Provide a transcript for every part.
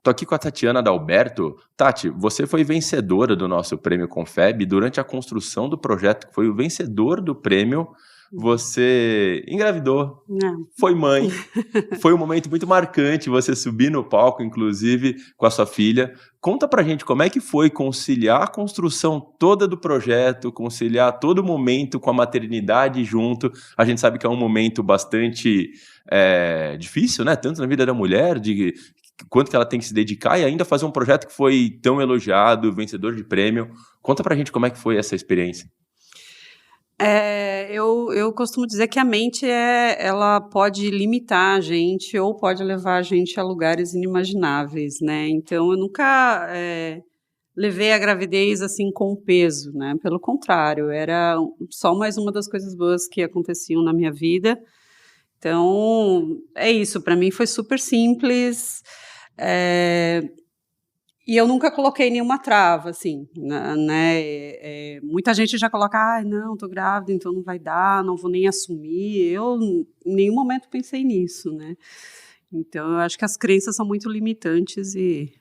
Tô aqui com a Tatiana Dalberto. Tati, você foi vencedora do nosso prêmio Confeb. Durante a construção do projeto, que foi o vencedor do prêmio, você engravidou, Não. foi mãe. Foi um momento muito marcante você subir no palco, inclusive, com a sua filha. Conta pra gente como é que foi conciliar a construção toda do projeto, conciliar todo o momento com a maternidade junto. A gente sabe que é um momento bastante difícil, né? Tanto na vida da mulher, de quanto que ela tem que se dedicar e ainda fazer um projeto que foi tão elogiado, vencedor de prêmio. Conta pra gente como é que foi essa experiência. Eu costumo dizer que a mente ela pode limitar a gente ou pode levar a gente a lugares inimagináveis, né? Então eu nunca levei a gravidez assim com peso, né? Pelo contrário, era só mais uma das coisas boas que aconteciam na minha vida. Então é isso, para mim foi super simples. E eu nunca coloquei nenhuma trava, assim, né? Muita gente já coloca, não, tô grávida, então não vai dar, não vou nem assumir. Eu em nenhum momento pensei nisso, né? Então eu acho que as crenças são muito limitantes e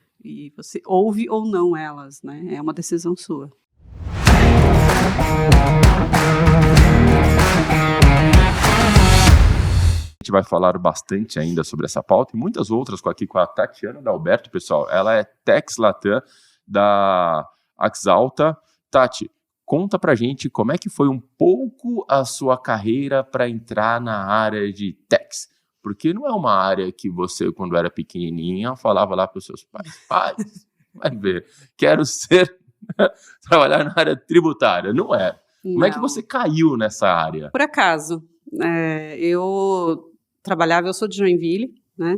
você ouve ou não elas, né? É uma decisão sua. A gente vai falar bastante ainda sobre essa pauta e muitas outras aqui com a Tatiana Dalberto, pessoal. Ela é Tex Latam da Axalta. Tati, conta pra gente como é que foi um pouco a sua carreira para entrar na área de Tex. Porque não é uma área que você, quando era pequenininha, falava lá para os seus pais, vai ver, quero trabalhar na área tributária. Não é. Como é que você caiu nessa área? Por acaso. Eu sou de Joinville, né?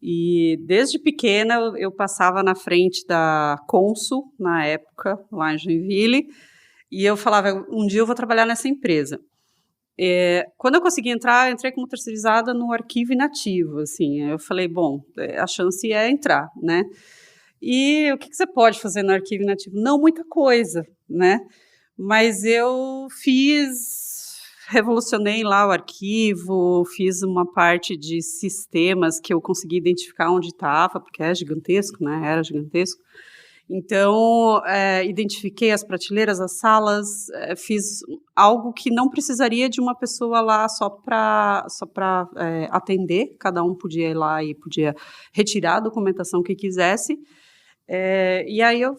E desde pequena eu passava na frente da Consul, na época, lá em Joinville, e eu falava, um dia eu vou trabalhar nessa empresa. Quando eu consegui entrar, eu entrei como terceirizada no arquivo inativo, assim, eu falei, bom, a chance é entrar, né? E o que você pode fazer no arquivo inativo? Não muita coisa, né? Mas eu revolucionei lá o arquivo, fiz uma parte de sistemas que eu consegui identificar onde estava, porque é gigantesco, né? Era gigantesco. Então, identifiquei as prateleiras, as salas, fiz algo que não precisaria de uma pessoa lá só para atender, cada um podia ir lá e podia retirar a documentação que quisesse. E aí eu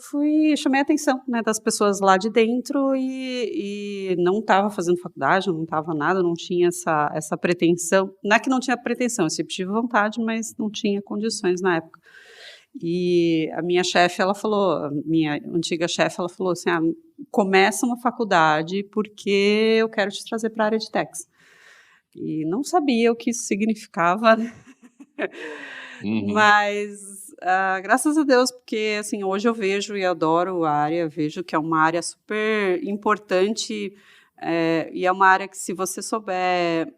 chamei a atenção, né, das pessoas lá de dentro e não estava fazendo faculdade, não estava nada, não tinha essa pretensão. Não é que não tinha pretensão, eu sempre tive vontade, mas não tinha condições na época. E a minha chefe, minha antiga chefe, ela falou assim, começa uma faculdade porque eu quero te trazer para a área de Tex. E não sabia o que isso significava, né? Mas, graças a Deus, porque assim, hoje eu vejo e adoro a área, vejo que é uma área super importante e é uma área que, se você souber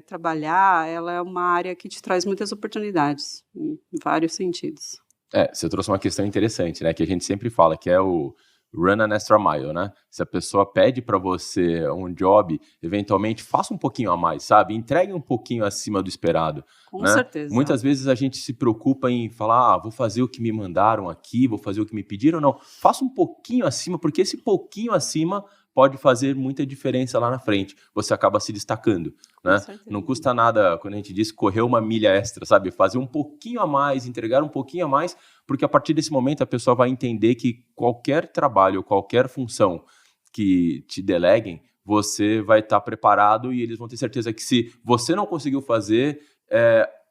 trabalhar, ela é uma área que te traz muitas oportunidades, em vários sentidos. Você trouxe uma questão interessante, né? Que a gente sempre fala, que é o run an extra mile, né? Se a pessoa pede para você um job, eventualmente faça um pouquinho a mais, sabe? Entregue um pouquinho acima do esperado. Com certeza. Muitas vezes a gente se preocupa em falar, vou fazer o que me mandaram aqui, vou fazer o que me pediram. Não, faça um pouquinho acima, porque esse pouquinho acima pode fazer muita diferença lá na frente. Você acaba se destacando, né? Não custa nada, quando a gente diz correr uma milha extra, sabe? Fazer um pouquinho a mais, entregar um pouquinho a mais, porque a partir desse momento a pessoa vai entender que qualquer trabalho, qualquer função que te deleguem, você vai estar preparado e eles vão ter certeza que, se você não conseguiu fazer,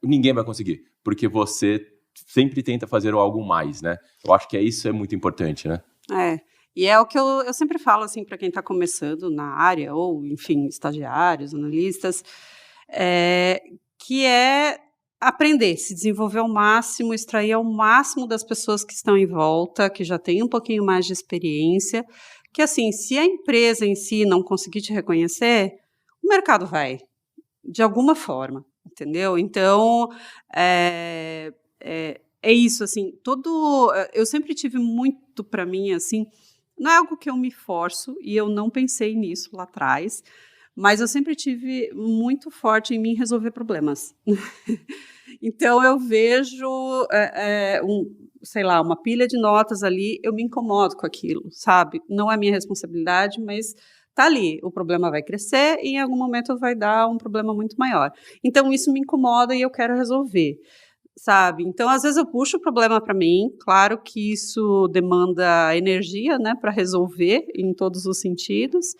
ninguém vai conseguir, porque você sempre tenta fazer algo mais, né? Eu acho que isso é muito importante, né? E é o que eu sempre falo, assim, para quem está começando na área, ou, enfim, estagiários, analistas, que é aprender, se desenvolver ao máximo, extrair ao máximo das pessoas que estão em volta, que já têm um pouquinho mais de experiência, que, assim, se a empresa em si não conseguir te reconhecer, o mercado vai, de alguma forma, entendeu? Então, é isso, assim, eu sempre tive muito para mim, assim, não é algo que eu me forço, e eu não pensei nisso lá atrás, mas eu sempre tive muito forte em mim resolver problemas. Então, eu vejo, sei lá, uma pilha de notas ali, eu me incomodo com aquilo, sabe? Não é minha responsabilidade, mas tá ali, o problema vai crescer e em algum momento vai dar um problema muito maior. Então, isso me incomoda e eu quero resolver, sabe? Então, às vezes eu puxo o problema para mim, claro que isso demanda energia, né, para resolver em todos os sentidos.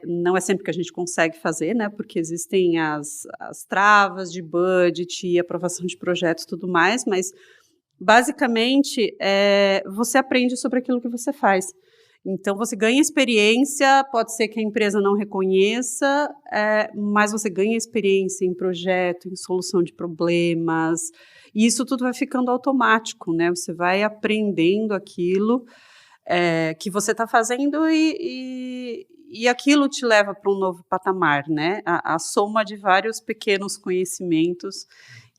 Não é sempre que a gente consegue fazer, né, porque existem as travas de budget e aprovação de projetos e tudo mais, mas basicamente você aprende sobre aquilo que você faz. Então, você ganha experiência, pode ser que a empresa não reconheça, mas você ganha experiência em projeto, em solução de problemas, e isso tudo vai ficando automático, né? Você vai aprendendo aquilo que você está fazendo e aquilo te leva para um novo patamar, né? A soma de vários pequenos conhecimentos.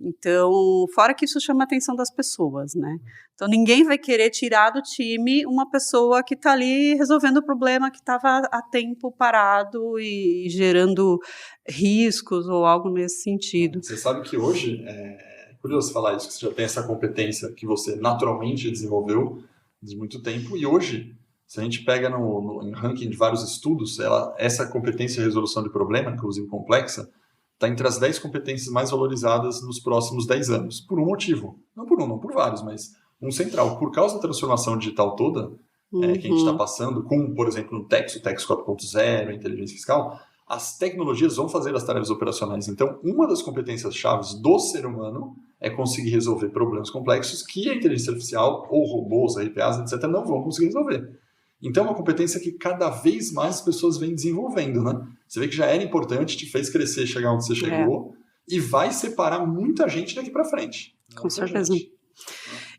Então, fora que isso chama a atenção das pessoas, né? Então, ninguém vai querer tirar do time uma pessoa que está ali resolvendo o problema que estava há tempo parado e gerando riscos ou algo nesse sentido. Você sabe que hoje, é curioso falar isso, que você já tem essa competência que você naturalmente desenvolveu de muito tempo, e hoje, se a gente pega em ranking de vários estudos, essa competência de resolução de problema, inclusive complexa, está entre as 10 competências mais valorizadas nos próximos 10 anos, por um motivo. Não por um, não por vários, mas um central. Por causa da transformação digital toda que a gente está passando, com, por exemplo, o TEX 4.0, a inteligência fiscal, as tecnologias vão fazer as tarefas operacionais. Então, uma das competências chaves do ser humano é conseguir resolver problemas complexos que a inteligência artificial, ou robôs, RPAs, etc., não vão conseguir resolver. Então, é uma competência que cada vez mais as pessoas vêm desenvolvendo, né? Você vê que já era importante, te fez crescer, chegar onde você chegou, e vai separar muita gente daqui para frente. Com certeza.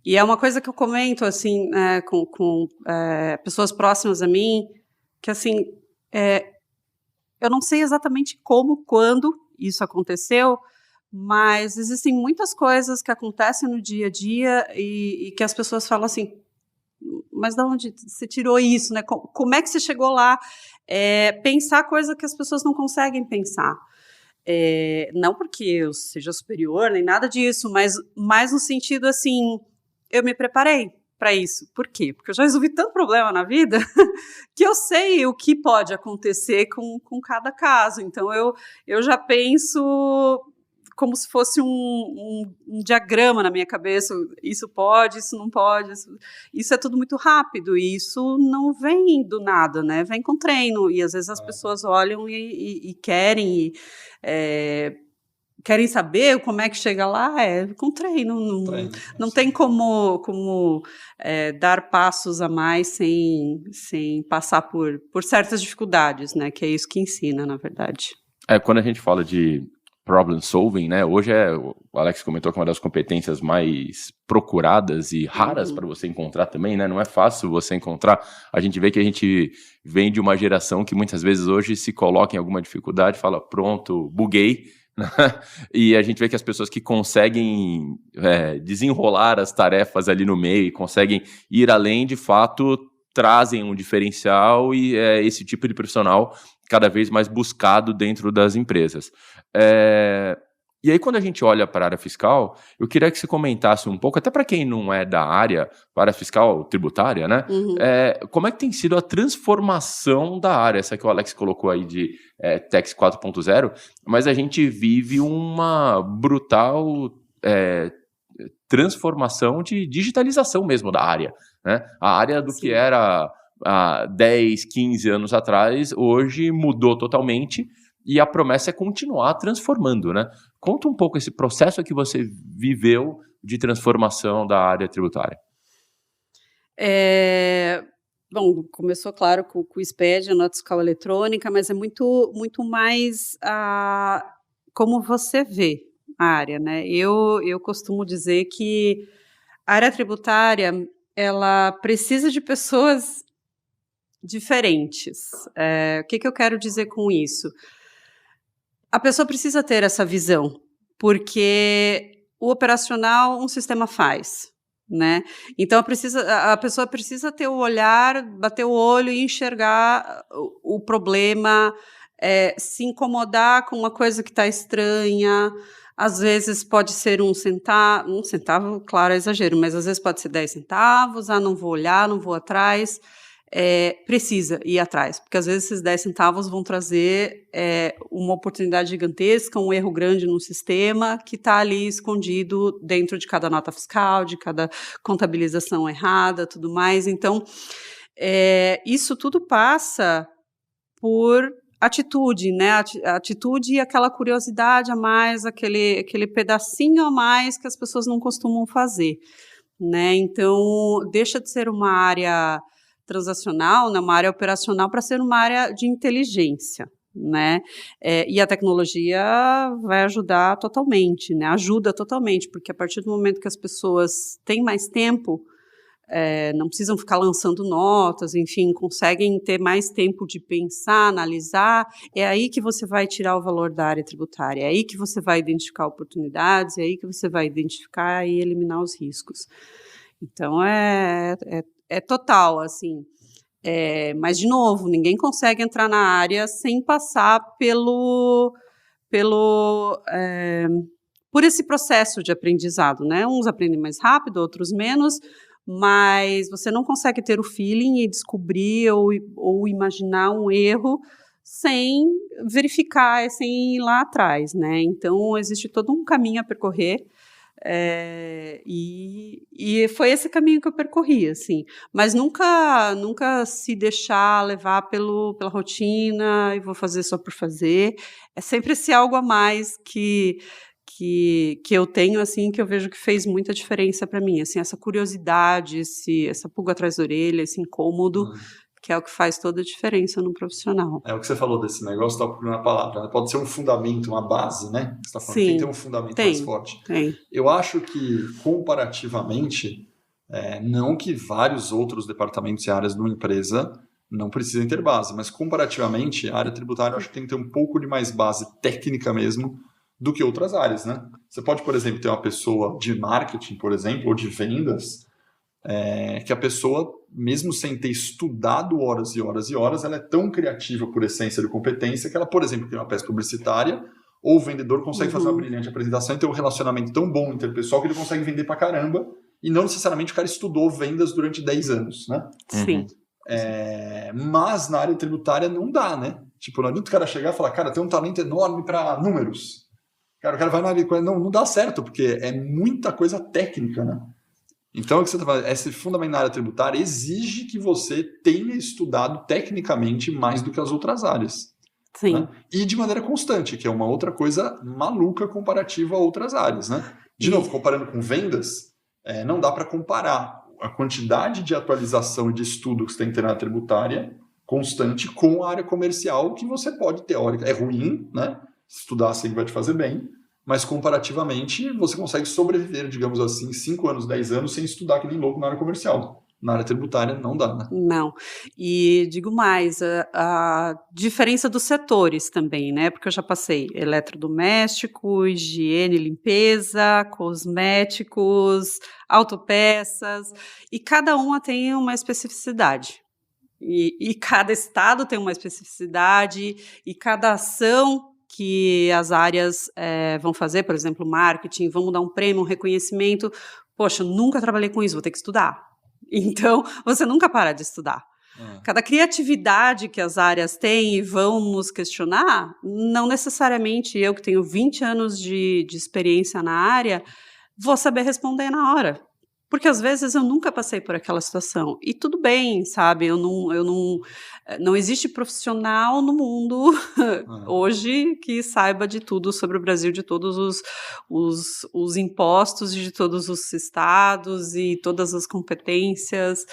E é uma coisa que eu comento, assim, com pessoas próximas a mim, que, assim, eu não sei exatamente como, quando isso aconteceu, mas existem muitas coisas que acontecem no dia a dia e que as pessoas falam assim, mas de onde você tirou isso, né? Como é que você chegou lá? Pensar coisa que as pessoas não conseguem pensar. Não porque eu seja superior, nem nada disso, mas mais no sentido, assim, eu me preparei para isso. Por quê? Porque eu já resolvi tanto problema na vida que eu sei o que pode acontecer com cada caso. Então, eu já penso como se fosse um diagrama na minha cabeça, isso pode, isso não pode, isso é tudo muito rápido, e isso não vem do nada, né? Vem com treino, e às vezes as pessoas olham e querem saber como é que chega lá, com treino, não tem como dar passos a mais sem passar por certas dificuldades, né? Que é isso que ensina, na verdade. Quando a gente fala de problem solving, né? Hoje o Alex comentou que é uma das competências mais procuradas e raras para você encontrar também, né? Não é fácil você encontrar. A gente vê que a gente vem de uma geração que muitas vezes hoje se coloca em alguma dificuldade, fala, pronto, buguei, né? E a gente vê que as pessoas que conseguem desenrolar as tarefas ali no meio e conseguem ir além, de fato, trazem um diferencial e é esse tipo de profissional cada vez mais buscado dentro das empresas. E aí, quando a gente olha para a área fiscal, eu queria que você comentasse um pouco, até para quem não é da área fiscal tributária, né? Como é que tem sido a transformação da área, essa que o Alex colocou aí de TEX 4.0, mas a gente vive uma brutal transformação de digitalização mesmo da área, né? A área do que era há 10, 15 anos atrás, hoje mudou totalmente e a promessa é continuar transformando, né? Conta um pouco esse processo que você viveu de transformação da área tributária. Bom, começou, claro, com o SPED, a nota fiscal eletrônica, mas é muito, muito mais como você vê a área, né? Eu costumo dizer que a área tributária, ela precisa de pessoas diferentes. O que eu quero dizer com isso? A pessoa precisa ter essa visão, porque o operacional um sistema faz, né? Então a pessoa precisa ter o olhar, bater o olho e enxergar o problema se incomodar com uma coisa que está estranha. Às vezes pode ser 1 centavo, claro, é exagero, mas às vezes pode ser 10 centavos, não vou olhar, não vou atrás. Precisa ir atrás, porque às vezes esses 10 centavos vão trazer uma oportunidade gigantesca, um erro grande no sistema que está ali escondido dentro de cada nota fiscal, de cada contabilização errada, tudo mais. Então, isso tudo passa por atitude, né? Atitude e aquela curiosidade a mais, aquele pedacinho a mais que as pessoas não costumam fazer, né? Então, deixa de ser uma área transacional, né, uma área operacional, para ser uma área de inteligência, né? E a tecnologia vai ajudar totalmente, né? Ajuda totalmente, porque a partir do momento que as pessoas têm mais tempo, não precisam ficar lançando notas, enfim, conseguem ter mais tempo de pensar, analisar, é aí que você vai tirar o valor da área tributária, é aí que você vai identificar oportunidades, é aí que você vai identificar e eliminar os riscos. Então, é total, assim. Mas, de novo, ninguém consegue entrar na área sem passar por esse processo de aprendizado, né? Uns aprendem mais rápido, outros menos, mas você não consegue ter o feeling e descobrir ou imaginar um erro sem verificar, sem ir lá atrás, né? Então, existe todo um caminho a percorrer. E foi esse caminho que eu percorri, assim, mas nunca se deixar levar pela rotina e vou fazer só por fazer. É sempre esse algo a mais que eu tenho, assim, que eu vejo que fez muita diferença para mim, assim, essa curiosidade, essa pulga atrás da orelha, esse incômodo, que é o que faz toda a diferença no profissional. É o que você falou desse negócio, está procurando a palavra, né? Pode ser um fundamento, uma base, né? Você está falando, Sim, tem que ter um fundamento mais forte. Tem. Eu acho que, comparativamente, não que vários outros departamentos e áreas de uma empresa não precisem ter base, mas comparativamente, a área tributária eu acho que tem que ter um pouco de mais base técnica mesmo do que outras áreas, né? Você pode, por exemplo, ter uma pessoa de marketing, por exemplo, ou de vendas, que a pessoa, mesmo sem ter estudado horas e horas e horas, ela é tão criativa por essência de competência que ela, por exemplo, tem uma peça publicitária, ou o vendedor consegue fazer uma brilhante apresentação e ter um relacionamento tão bom interpessoal que ele consegue vender pra caramba, e não necessariamente o cara estudou vendas durante 10 anos, né? Sim. Mas na área tributária não dá, né? Tipo, não adianta o cara chegar e falar, cara, tem um talento enorme para números. Cara, o cara vai na área, não dá certo, porque é muita coisa técnica, né? Então, o que você está falando, esse fundamento na área tributária exige que você tenha estudado tecnicamente mais do que as outras áreas. Sim. Né? E de maneira constante, que é uma outra coisa maluca comparativa a outras áreas. Né? De novo, comparando com vendas, não dá para comparar a quantidade de atualização e de estudo que você tem que ter na área tributária constante com a área comercial, que você pode, teórica. É ruim, né? Estudar assim vai te fazer bem, mas comparativamente você consegue sobreviver, digamos assim, 5 anos, 10 anos sem estudar que nem louco na área comercial. Na área tributária não dá, né? Não. E digo mais, a diferença dos setores também, né? Porque eu já passei eletrodoméstico, higiene, limpeza, cosméticos, autopeças, e cada uma tem uma especificidade. E cada estado tem uma especificidade, e cada ação que as áreas vão fazer, por exemplo, marketing, vamos dar um prêmio, um reconhecimento. Poxa, eu nunca trabalhei com isso, vou ter que estudar. Então, você nunca para de estudar. Cada criatividade que as áreas têm e vão nos questionar, não necessariamente eu, que tenho 20 anos de experiência na área, vou saber responder na hora. Porque, às vezes, eu nunca passei por aquela situação. E tudo bem, sabe? Não existe profissional no mundo hoje que saiba de tudo sobre o Brasil, de todos os impostos, de todos os estados e todas as competências.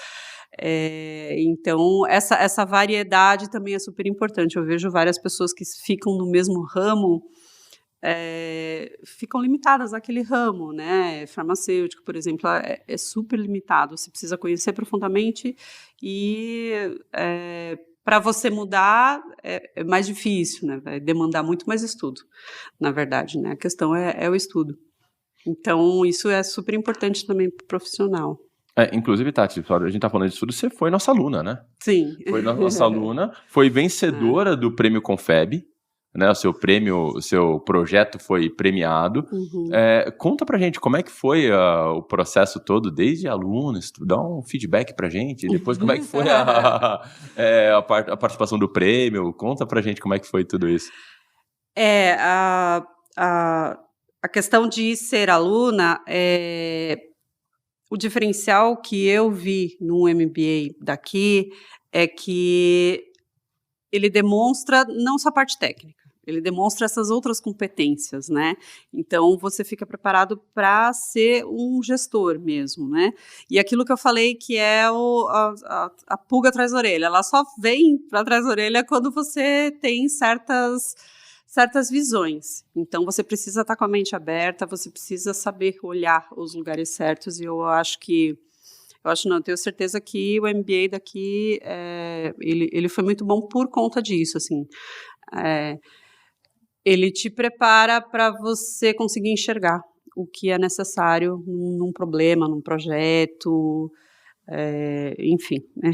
Então, essa variedade também é super importante. Eu vejo várias pessoas que ficam no mesmo ramo, ficam limitadas àquele ramo, né? Farmacêutico, por exemplo, é super limitado. Você precisa conhecer profundamente e para você mudar é mais difícil, né? Vai demandar muito mais estudo, na verdade, né? A questão é o estudo. Então, isso é super importante também para o profissional. Inclusive, Tati, a gente tá falando disso tudo, você foi nossa aluna, né? Sim. Foi nossa aluna, foi vencedora do Prêmio Confeb, né? O seu projeto foi premiado. Uhum. Conta pra gente como é que foi o processo todo, desde alunos, dá um feedback pra gente, e depois como é que foi a participação do prêmio, conta pra gente como é que foi tudo isso. A questão de ser aluna, o diferencial que eu vi no MBA daqui é que ele demonstra não só a parte técnica, ele demonstra essas outras competências, né? Então, você fica preparado para ser um gestor mesmo, né? E aquilo que eu falei que é a pulga atrás da orelha, ela só vem para trás da orelha quando você tem certas visões. Então, você precisa estar com a mente aberta, você precisa saber olhar os lugares certos, e eu tenho certeza que o MBA daqui, ele foi muito bom por conta disso, assim. Ele te prepara para você conseguir enxergar o que é necessário num problema, num projeto, enfim, né?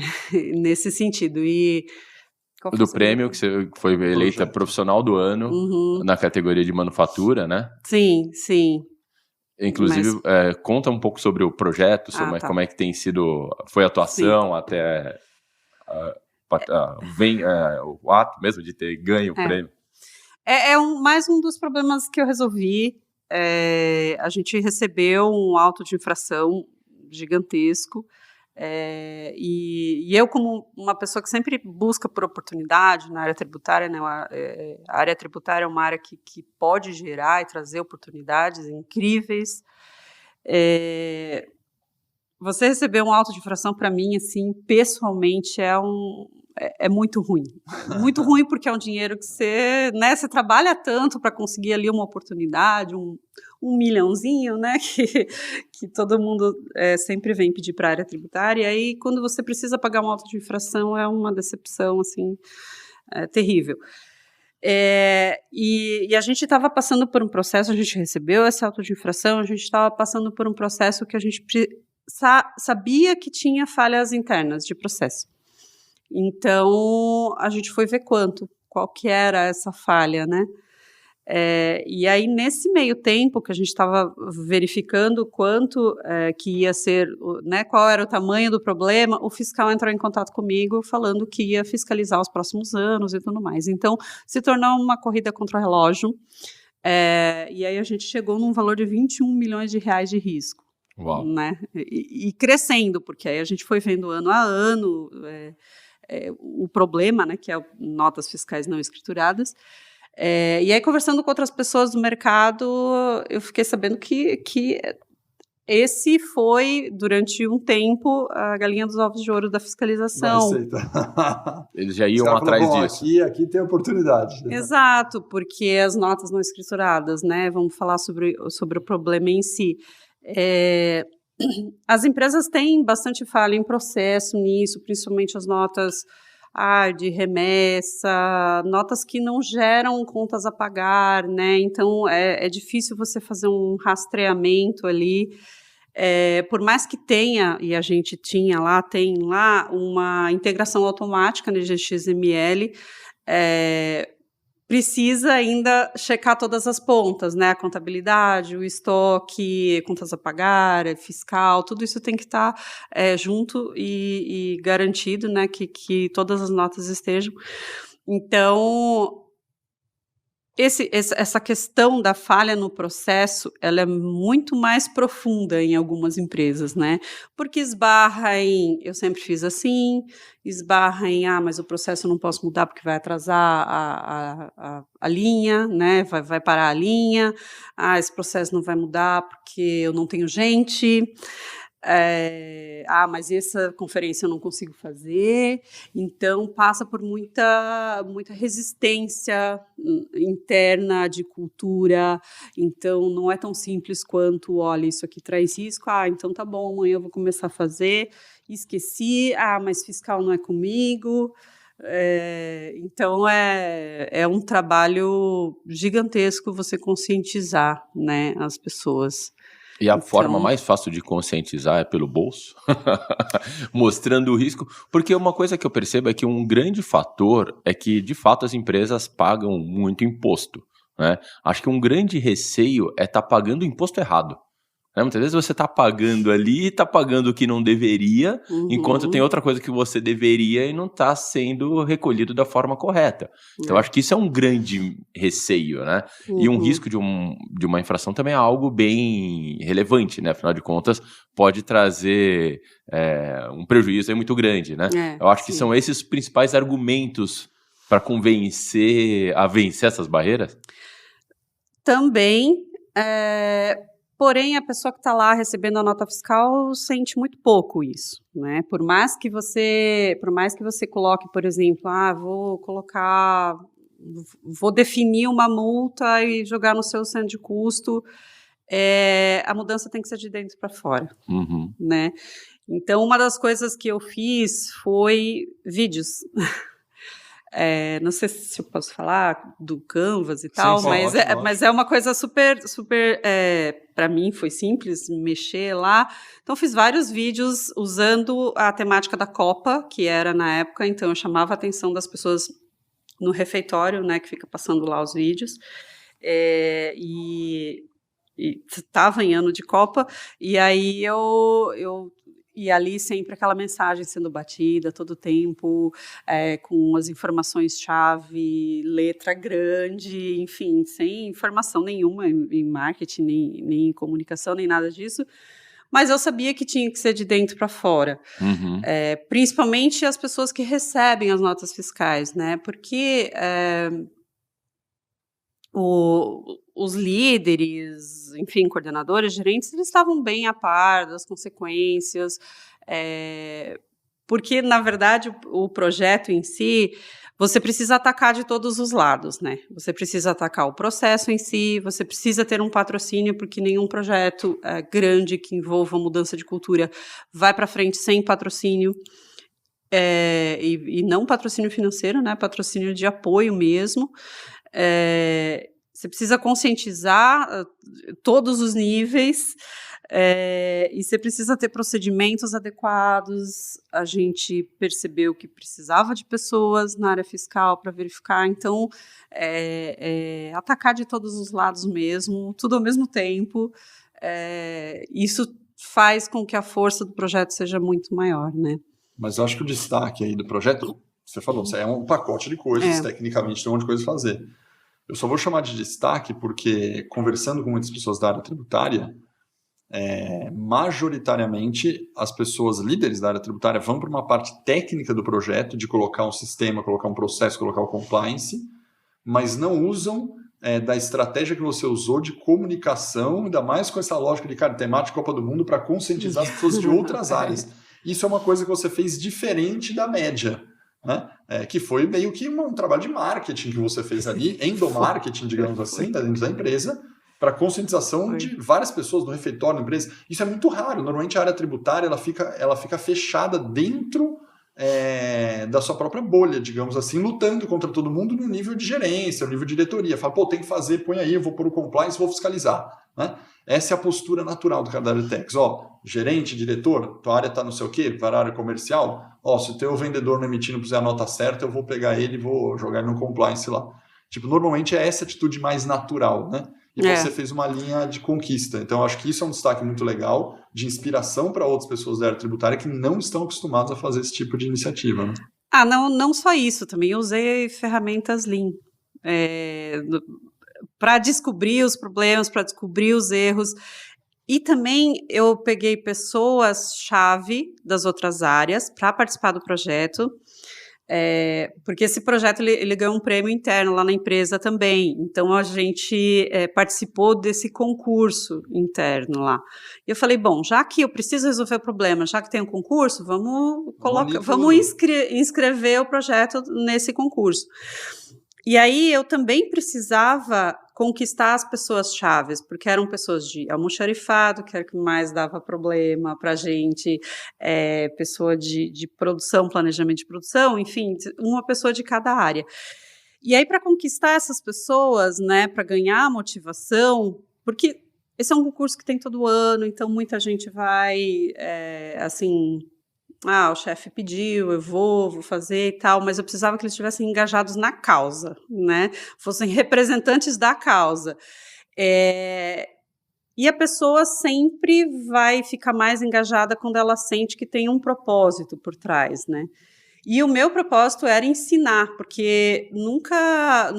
Nesse sentido. E do prêmio, que você foi eleita profissional do ano na categoria de manufatura, né? Sim, sim. Inclusive, conta um pouco sobre o projeto, como é que tem sido, foi a atuação, sim, até o ato mesmo de ter ganho o prêmio. Mais um dos problemas que eu resolvi. A gente recebeu um auto de infração gigantesco, e eu, como uma pessoa que sempre busca por oportunidade na área tributária, né, a área tributária é uma área que pode gerar e trazer oportunidades incríveis. Você receber um auto de infração, para mim, assim, pessoalmente, é muito ruim. Muito ruim, porque é um dinheiro que você trabalha tanto para conseguir ali uma oportunidade, um milhãozinho, né, que todo mundo sempre vem pedir para a área tributária, e aí, quando você precisa pagar uma auto de infração, é uma decepção, assim, terrível. E a gente estava passando por um processo, a gente recebeu essa auto de infração, a gente estava passando por um processo que a gente sabia que tinha falhas internas de processo. Então, a gente foi ver qual que era essa falha, né? E aí, nesse meio tempo que a gente estava verificando quanto que ia ser, né, qual era o tamanho do problema, o fiscal entrou em contato comigo falando que ia fiscalizar os próximos anos e tudo mais. Então, se tornou uma corrida contra o relógio, e aí a gente chegou num valor de 21 milhões de reais de risco. Uau. Né? E crescendo, porque aí a gente foi vendo ano a ano o problema, né, que é notas fiscais não escrituradas. E aí, conversando com outras pessoas do mercado, eu fiquei sabendo que esse foi, durante um tempo, a galinha dos ovos de ouro da fiscalização. Eles já iam atrás disso. Aqui tem oportunidade. Exato, porque as notas não escrituradas, né? Vamos falar sobre o problema em si. As empresas têm bastante falha em processo nisso, principalmente as notas de remessa, notas que não geram contas a pagar, né? Então, é difícil você fazer um rastreamento ali. Por mais que tenha, e a gente tem lá uma integração automática no GXML, precisa ainda checar todas as pontas, né? A contabilidade, o estoque, contas a pagar, fiscal, tudo isso tem que estar junto e garantido, né? Que todas as notas estejam. Então, essa questão da falha no processo, ela é muito mais profunda em algumas empresas, né? Porque esbarra em, eu sempre fiz assim, esbarra em, mas o processo eu não posso mudar porque vai atrasar a linha, né? Vai parar a linha, esse processo não vai mudar porque eu não tenho gente. Mas essa conferência eu não consigo fazer, então passa por muita resistência interna de cultura, então não é tão simples quanto, olha, isso aqui traz risco, então tá bom, amanhã eu vou começar a fazer, esqueci, mas fiscal não é comigo. Então é um trabalho gigantesco você conscientizar, né, as pessoas. E a forma mais fácil de conscientizar é pelo bolso, mostrando o risco, porque uma coisa que eu percebo é que um grande fator é que, de fato, as empresas pagam muito imposto, né? Acho que um grande receio é estar pagando o imposto errado. Né? Muitas vezes você está pagando ali, está pagando o que não deveria, enquanto tem outra coisa que você deveria e não está sendo recolhido da forma correta. Então, acho que isso é um grande receio, né? E um risco de uma infração também é algo bem relevante, né? Afinal de contas, pode trazer um prejuízo aí muito grande, né? Eu acho que são esses os principais argumentos para convencer a vencer essas barreiras. Também, porém, a pessoa que está lá recebendo a nota fiscal sente muito pouco isso, né? Por mais que você coloque, por exemplo, vou definir uma multa e jogar no seu centro de custo, a mudança tem que ser de dentro para fora, né? Então, uma das coisas que eu fiz foi vídeos. Não sei se eu posso falar do Canvas e tal, sim, mas é uma coisa super, para mim foi simples mexer lá. Então, fiz vários vídeos usando a temática da Copa, que era na época, então eu chamava a atenção das pessoas no refeitório, né, que fica passando lá os vídeos, e estava em ano de Copa, e aí e ali sempre aquela mensagem sendo batida todo o tempo, com as informações-chave, letra grande, enfim, sem informação nenhuma em marketing, nem em comunicação, nem nada disso. Mas eu sabia que tinha que ser de dentro para fora. Principalmente as pessoas que recebem as notas fiscais, né? Porque os líderes, enfim, coordenadores, gerentes, eles estavam bem a par das consequências, porque, na verdade, o projeto em si, você precisa atacar de todos os lados, né? Você precisa atacar o processo em si, você precisa ter um patrocínio, porque nenhum projeto grande que envolva mudança de cultura vai para frente sem patrocínio, e não patrocínio financeiro, né? Patrocínio de apoio mesmo. Você precisa conscientizar todos os níveis, e você precisa ter procedimentos adequados. A gente percebeu que precisava de pessoas na área fiscal para verificar, então atacar de todos os lados mesmo, tudo ao mesmo tempo. Isso faz com que a força do projeto seja muito maior, né? Mas eu acho que o destaque aí do projeto, você falou, é um pacote de coisas, tecnicamente tem um monte de coisa a fazer. Eu só vou chamar de destaque porque, conversando com muitas pessoas da área tributária, majoritariamente as pessoas líderes da área tributária vão para uma parte técnica do projeto, de colocar um sistema, colocar um processo, colocar o compliance, mas não usam da estratégia que você usou de comunicação, ainda mais com essa lógica de temática Copa do Mundo, para conscientizar as pessoas de outras áreas. Isso é uma coisa que você fez diferente da média, né? Que foi meio que um trabalho de marketing que você fez ali, endomarketing, digamos assim, dentro da empresa, para conscientização de várias pessoas no refeitório da empresa. Isso é muito raro. Normalmente a área tributária ela fica fechada dentro da sua própria bolha, digamos assim, lutando contra todo mundo no nível de gerência, no nível de diretoria. Fala, tem que fazer, põe aí, eu vou pôr o compliance, vou fiscalizar, né? Essa é a postura natural do cara da área de techs. Gerente, diretor, tua área está não sei o quê, para a área comercial, se o teu vendedor não emitindo puser a nota certa, eu vou pegar ele e vou jogar ele no compliance lá. Normalmente é essa atitude mais natural, né? E você fez uma linha de conquista. Então, acho que isso é um destaque muito legal, de inspiração para outras pessoas da área tributária que não estão acostumadas a fazer esse tipo de iniciativa, né? Não só isso, também usei ferramentas Lean para descobrir os problemas, para descobrir os erros. E também eu peguei pessoas-chave das outras áreas para participar do projeto, porque esse projeto ele ganhou um prêmio interno lá na empresa também. Então, a gente participou desse concurso interno lá. E eu falei, bom, já que eu preciso resolver o problema, já que tem um concurso, vamos inscrever o projeto nesse concurso. E aí eu também precisava conquistar as pessoas-chave, porque eram pessoas de almoxarifado, que era o que mais dava problema para a gente, pessoa de produção, planejamento de produção, enfim, uma pessoa de cada área. E aí, para conquistar essas pessoas, né, para ganhar a motivação, porque esse é um concurso que tem todo ano, então muita gente vai, assim, o chefe pediu, eu vou fazer e tal, mas eu precisava que eles estivessem engajados na causa, né? Fossem representantes da causa. E a pessoa sempre vai ficar mais engajada quando ela sente que tem um propósito por trás, né? E o meu propósito era ensinar, porque nunca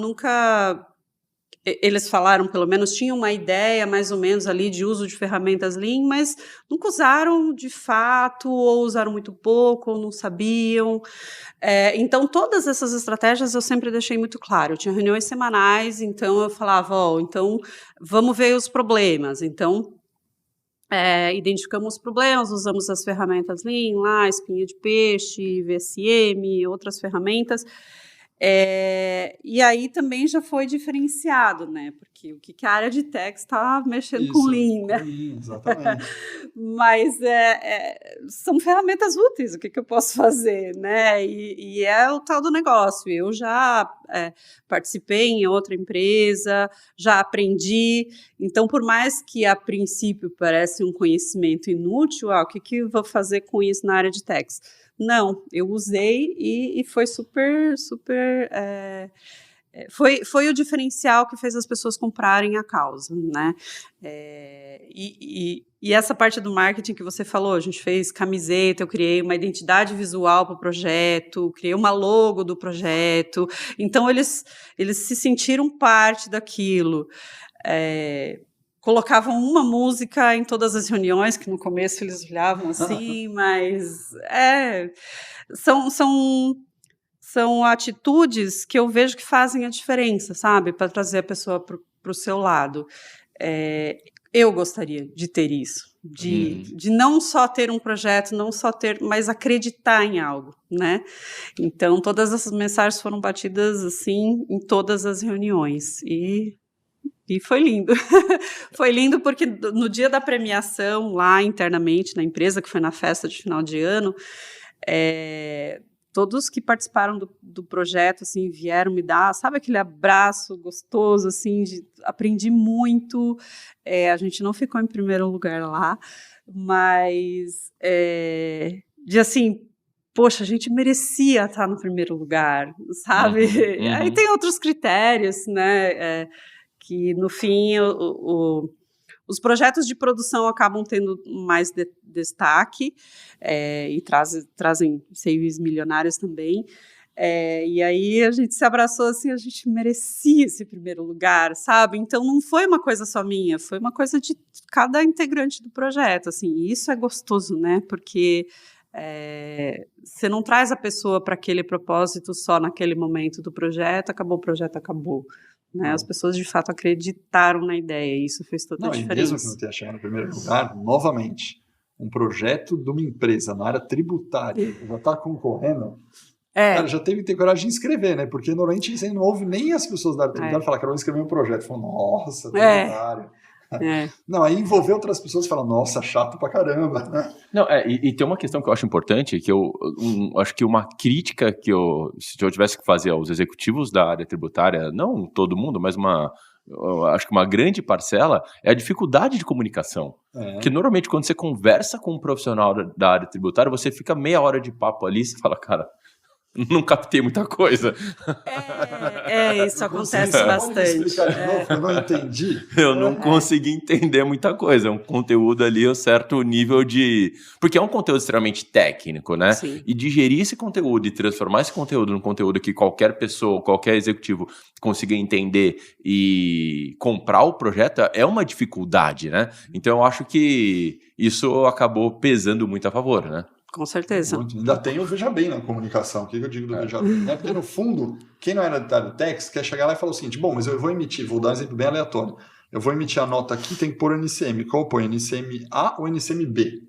eles falaram, pelo menos, tinham uma ideia mais ou menos ali de uso de ferramentas Lean, mas nunca usaram de fato, ou usaram muito pouco, ou não sabiam. Então, todas essas estratégias eu sempre deixei muito claro. Eu tinha reuniões semanais, então eu falava, então vamos ver os problemas. Então, identificamos os problemas, usamos as ferramentas Lean lá, espinha de peixe, VSM, outras ferramentas. E aí também já foi diferenciado, né? Porque o que a área de tech está mexendo com Lean, né? Exatamente. Mas são ferramentas úteis, o que eu posso fazer, né? E é o tal do negócio. Eu já participei em outra empresa, já aprendi. Então, por mais que a princípio pareça um conhecimento inútil, o que eu vou fazer com isso na área de tech? Não, eu usei e foi super, super... Foi o diferencial que fez as pessoas comprarem a causa, né? E essa parte do marketing que você falou, a gente fez camiseta, eu criei uma identidade visual para o projeto, criei uma logo do projeto, então eles se sentiram parte daquilo. Colocavam uma música em todas as reuniões, que no começo eles olhavam assim, mas são atitudes que eu vejo que fazem a diferença, sabe? Para trazer a pessoa para o seu lado. Eu gostaria de ter isso, de não só ter um projeto, não só ter, mas acreditar em algo, né? Então, todas essas mensagens foram batidas assim em todas as reuniões e foi lindo. Foi lindo porque no dia da premiação, lá internamente na empresa, que foi na festa de final de ano, todos que participaram do projeto, assim, vieram me dar, sabe, aquele abraço gostoso, assim, aprendi muito. A gente não ficou em primeiro lugar lá, mas assim, poxa, a gente merecia estar no primeiro lugar, sabe? Aí tem outros critérios, né, que no fim os projetos de produção acabam tendo mais destaque e trazem saves milionários também. E aí a gente se abraçou assim, a gente merecia esse primeiro lugar, sabe? Então não foi uma coisa só minha, foi uma coisa de cada integrante do projeto, assim. E isso é gostoso, né? Porque você não traz a pessoa para aquele propósito só naquele momento do projeto, acabou o projeto, acabou. Né? As pessoas, de fato, acreditaram na ideia, e isso fez toda a diferença. E mesmo que não tenha chegado no primeiro lugar, novamente, um projeto de uma empresa na área tributária já está concorrendo, cara, já teve que ter coragem de inscrever, né? Porque normalmente você não ouve nem as pessoas da área tributária falar que vão inscrever um projeto. Falam, nossa, tributário. Não, aí envolver outras pessoas e falar, nossa, chato pra caramba. Não, e tem uma questão que eu acho importante, que eu acho que uma crítica que se eu tivesse que fazer aos executivos da área tributária, não todo mundo, mas eu acho que uma grande parcela é a dificuldade de comunicação. Porque normalmente quando você conversa com um profissional da área tributária, você fica meia hora de papo ali e você fala, cara, não captei muita coisa. Isso acontece bastante. Eu não entendi. Eu não consegui entender muita coisa. É um conteúdo ali, um certo nível de... Porque é um conteúdo extremamente técnico, né? Sim. E digerir esse conteúdo e transformar esse conteúdo num conteúdo que qualquer pessoa, qualquer executivo consiga entender e comprar o projeto é uma dificuldade, né? Então eu acho que isso acabou pesando muito a favor, né? Com certeza. Muito. Ainda tem o Veja Bem na comunicação. O que eu digo do Veja Bem? Né? Porque, no fundo, quem não era da Tex quer chegar lá e falar o seguinte, bom, mas eu vou emitir, vou dar um exemplo bem aleatório, eu vou emitir a nota aqui, tem que pôr o NCM. Qual põe? NCM A ou NCM B?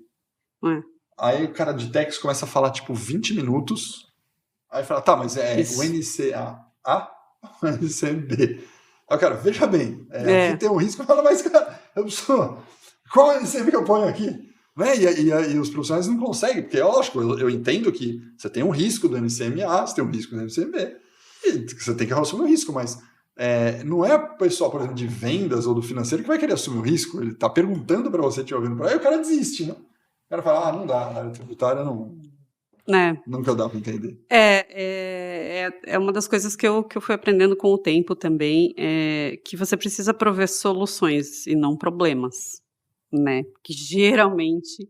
Aí o cara de Tex começa a falar, 20 minutos, aí fala, tá, mas o NCA A ou o NCM B? Aí o cara, veja bem, aqui tem um risco, fala, mas cara, qual é o NCM que eu ponho aqui? Né? E os profissionais não conseguem, porque é lógico, eu entendo que você tem um risco do NCMA, você tem um risco do NCMB, e você tem que assumir o risco, mas não é o pessoal, por exemplo, de vendas ou do financeiro que vai querer assumir o risco. Ele está perguntando para você, te ouvindo, aí o cara desiste, né? O cara fala, não dá, na área tributária nunca dá para entender. É uma das coisas que eu fui aprendendo com o tempo também, que você precisa prover soluções e não problemas, né? Que geralmente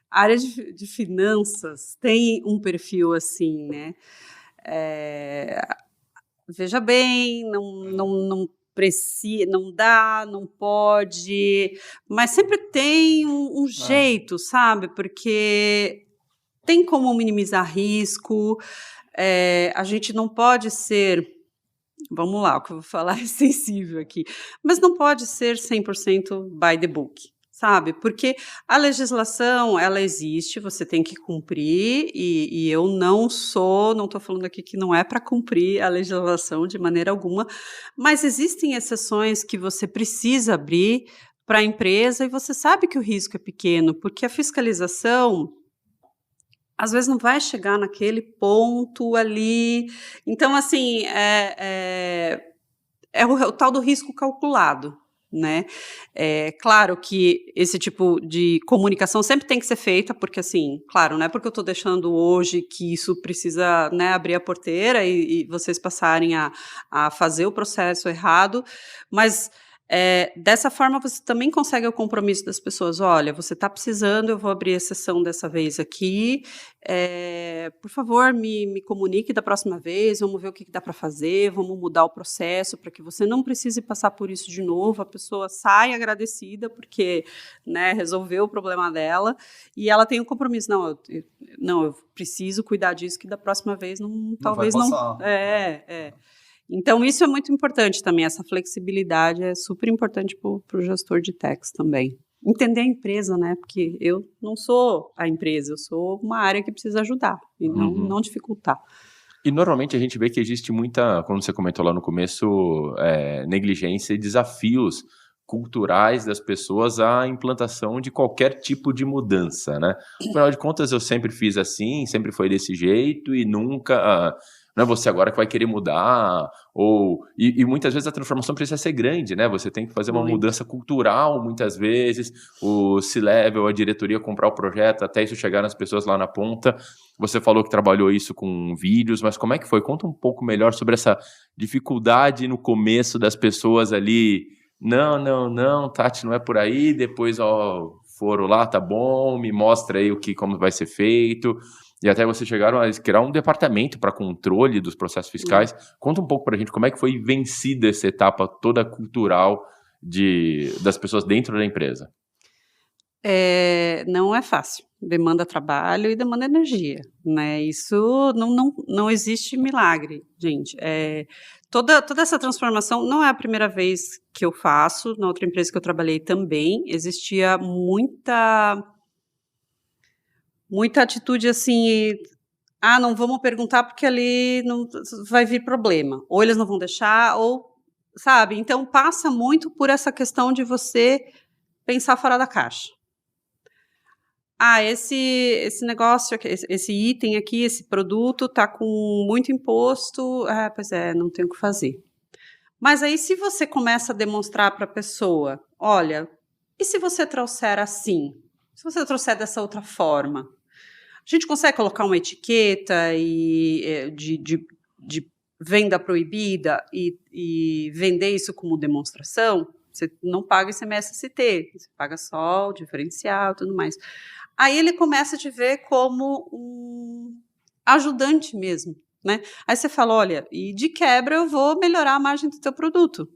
a área de finanças tem um perfil assim, né? Veja bem, não precisa, não dá, não pode, mas sempre tem um jeito, sabe? Porque tem como minimizar risco, a gente não pode ser, vamos lá, o que eu vou falar é sensível aqui, mas não pode ser 100% by the book, sabe? Porque a legislação, ela existe, você tem que cumprir, e eu não estou falando aqui que não é para cumprir a legislação de maneira alguma, mas existem exceções que você precisa abrir para a empresa e você sabe que o risco é pequeno, porque a fiscalização às vezes não vai chegar naquele ponto ali. Então, assim, é o tal do risco calculado, né? É claro que esse tipo de comunicação sempre tem que ser feita, porque, assim, claro, não é porque eu estou deixando hoje que isso precisa, né, abrir a porteira e vocês passarem a fazer o processo errado, mas dessa forma você também consegue o compromisso das pessoas. Olha, você está precisando, eu vou abrir exceção dessa vez aqui, por favor, me comunique da próxima vez, vamos ver o que dá para fazer, vamos mudar o processo para que você não precise passar por isso de novo, a pessoa sai agradecida porque, né, resolveu o problema dela e ela tem um compromisso. Eu preciso cuidar disso, que da próxima vez talvez vai passar. Então, isso é muito importante também, essa flexibilidade é super importante para o gestor de tax também. Entender a empresa, né? Porque eu não sou a empresa, eu sou uma área que precisa ajudar e não dificultar. E normalmente a gente vê que existe muita, como você comentou lá no começo, negligência e desafios culturais das pessoas à implantação de qualquer tipo de mudança, né? Afinal de contas, eu sempre fiz assim, sempre foi desse jeito e nunca... não é você agora que vai querer mudar, e muitas vezes a transformação precisa ser grande, né? Você tem que fazer uma mudança cultural, muitas vezes, o C-Level, a diretoria comprar o projeto, até isso chegar nas pessoas lá na ponta. Você falou que trabalhou isso com vídeos, mas como é que foi? Conta um pouco melhor sobre essa dificuldade no começo das pessoas ali, não, Tati, não é por aí, depois, foram lá, tá bom, me mostra aí como vai ser feito... E até vocês chegaram a criar um departamento para controle dos processos fiscais. Conta um pouco para a gente como é que foi vencida essa etapa toda cultural das pessoas dentro da empresa. Não é fácil. Demanda trabalho e demanda energia, né? Isso não existe milagre, gente. Toda essa transformação não é a primeira vez que eu faço. Na outra empresa que eu trabalhei também existia muita atitude assim, não vamos perguntar porque ali não vai vir problema, ou eles não vão deixar, ou, sabe? Então, passa muito por essa questão de você pensar fora da caixa. Esse negócio, esse item aqui, esse produto está com muito imposto, pois não tem o que fazer. Mas aí, se você começa a demonstrar para a pessoa, olha, e se você trouxer assim? Se você trouxer dessa outra forma? A gente consegue colocar uma etiqueta de venda proibida e vender isso como demonstração? Você não paga ICMS-ST, você paga só o diferencial e tudo mais. Aí ele começa a te ver como um ajudante mesmo, né? Aí você fala, olha, e de quebra eu vou melhorar a margem do teu produto.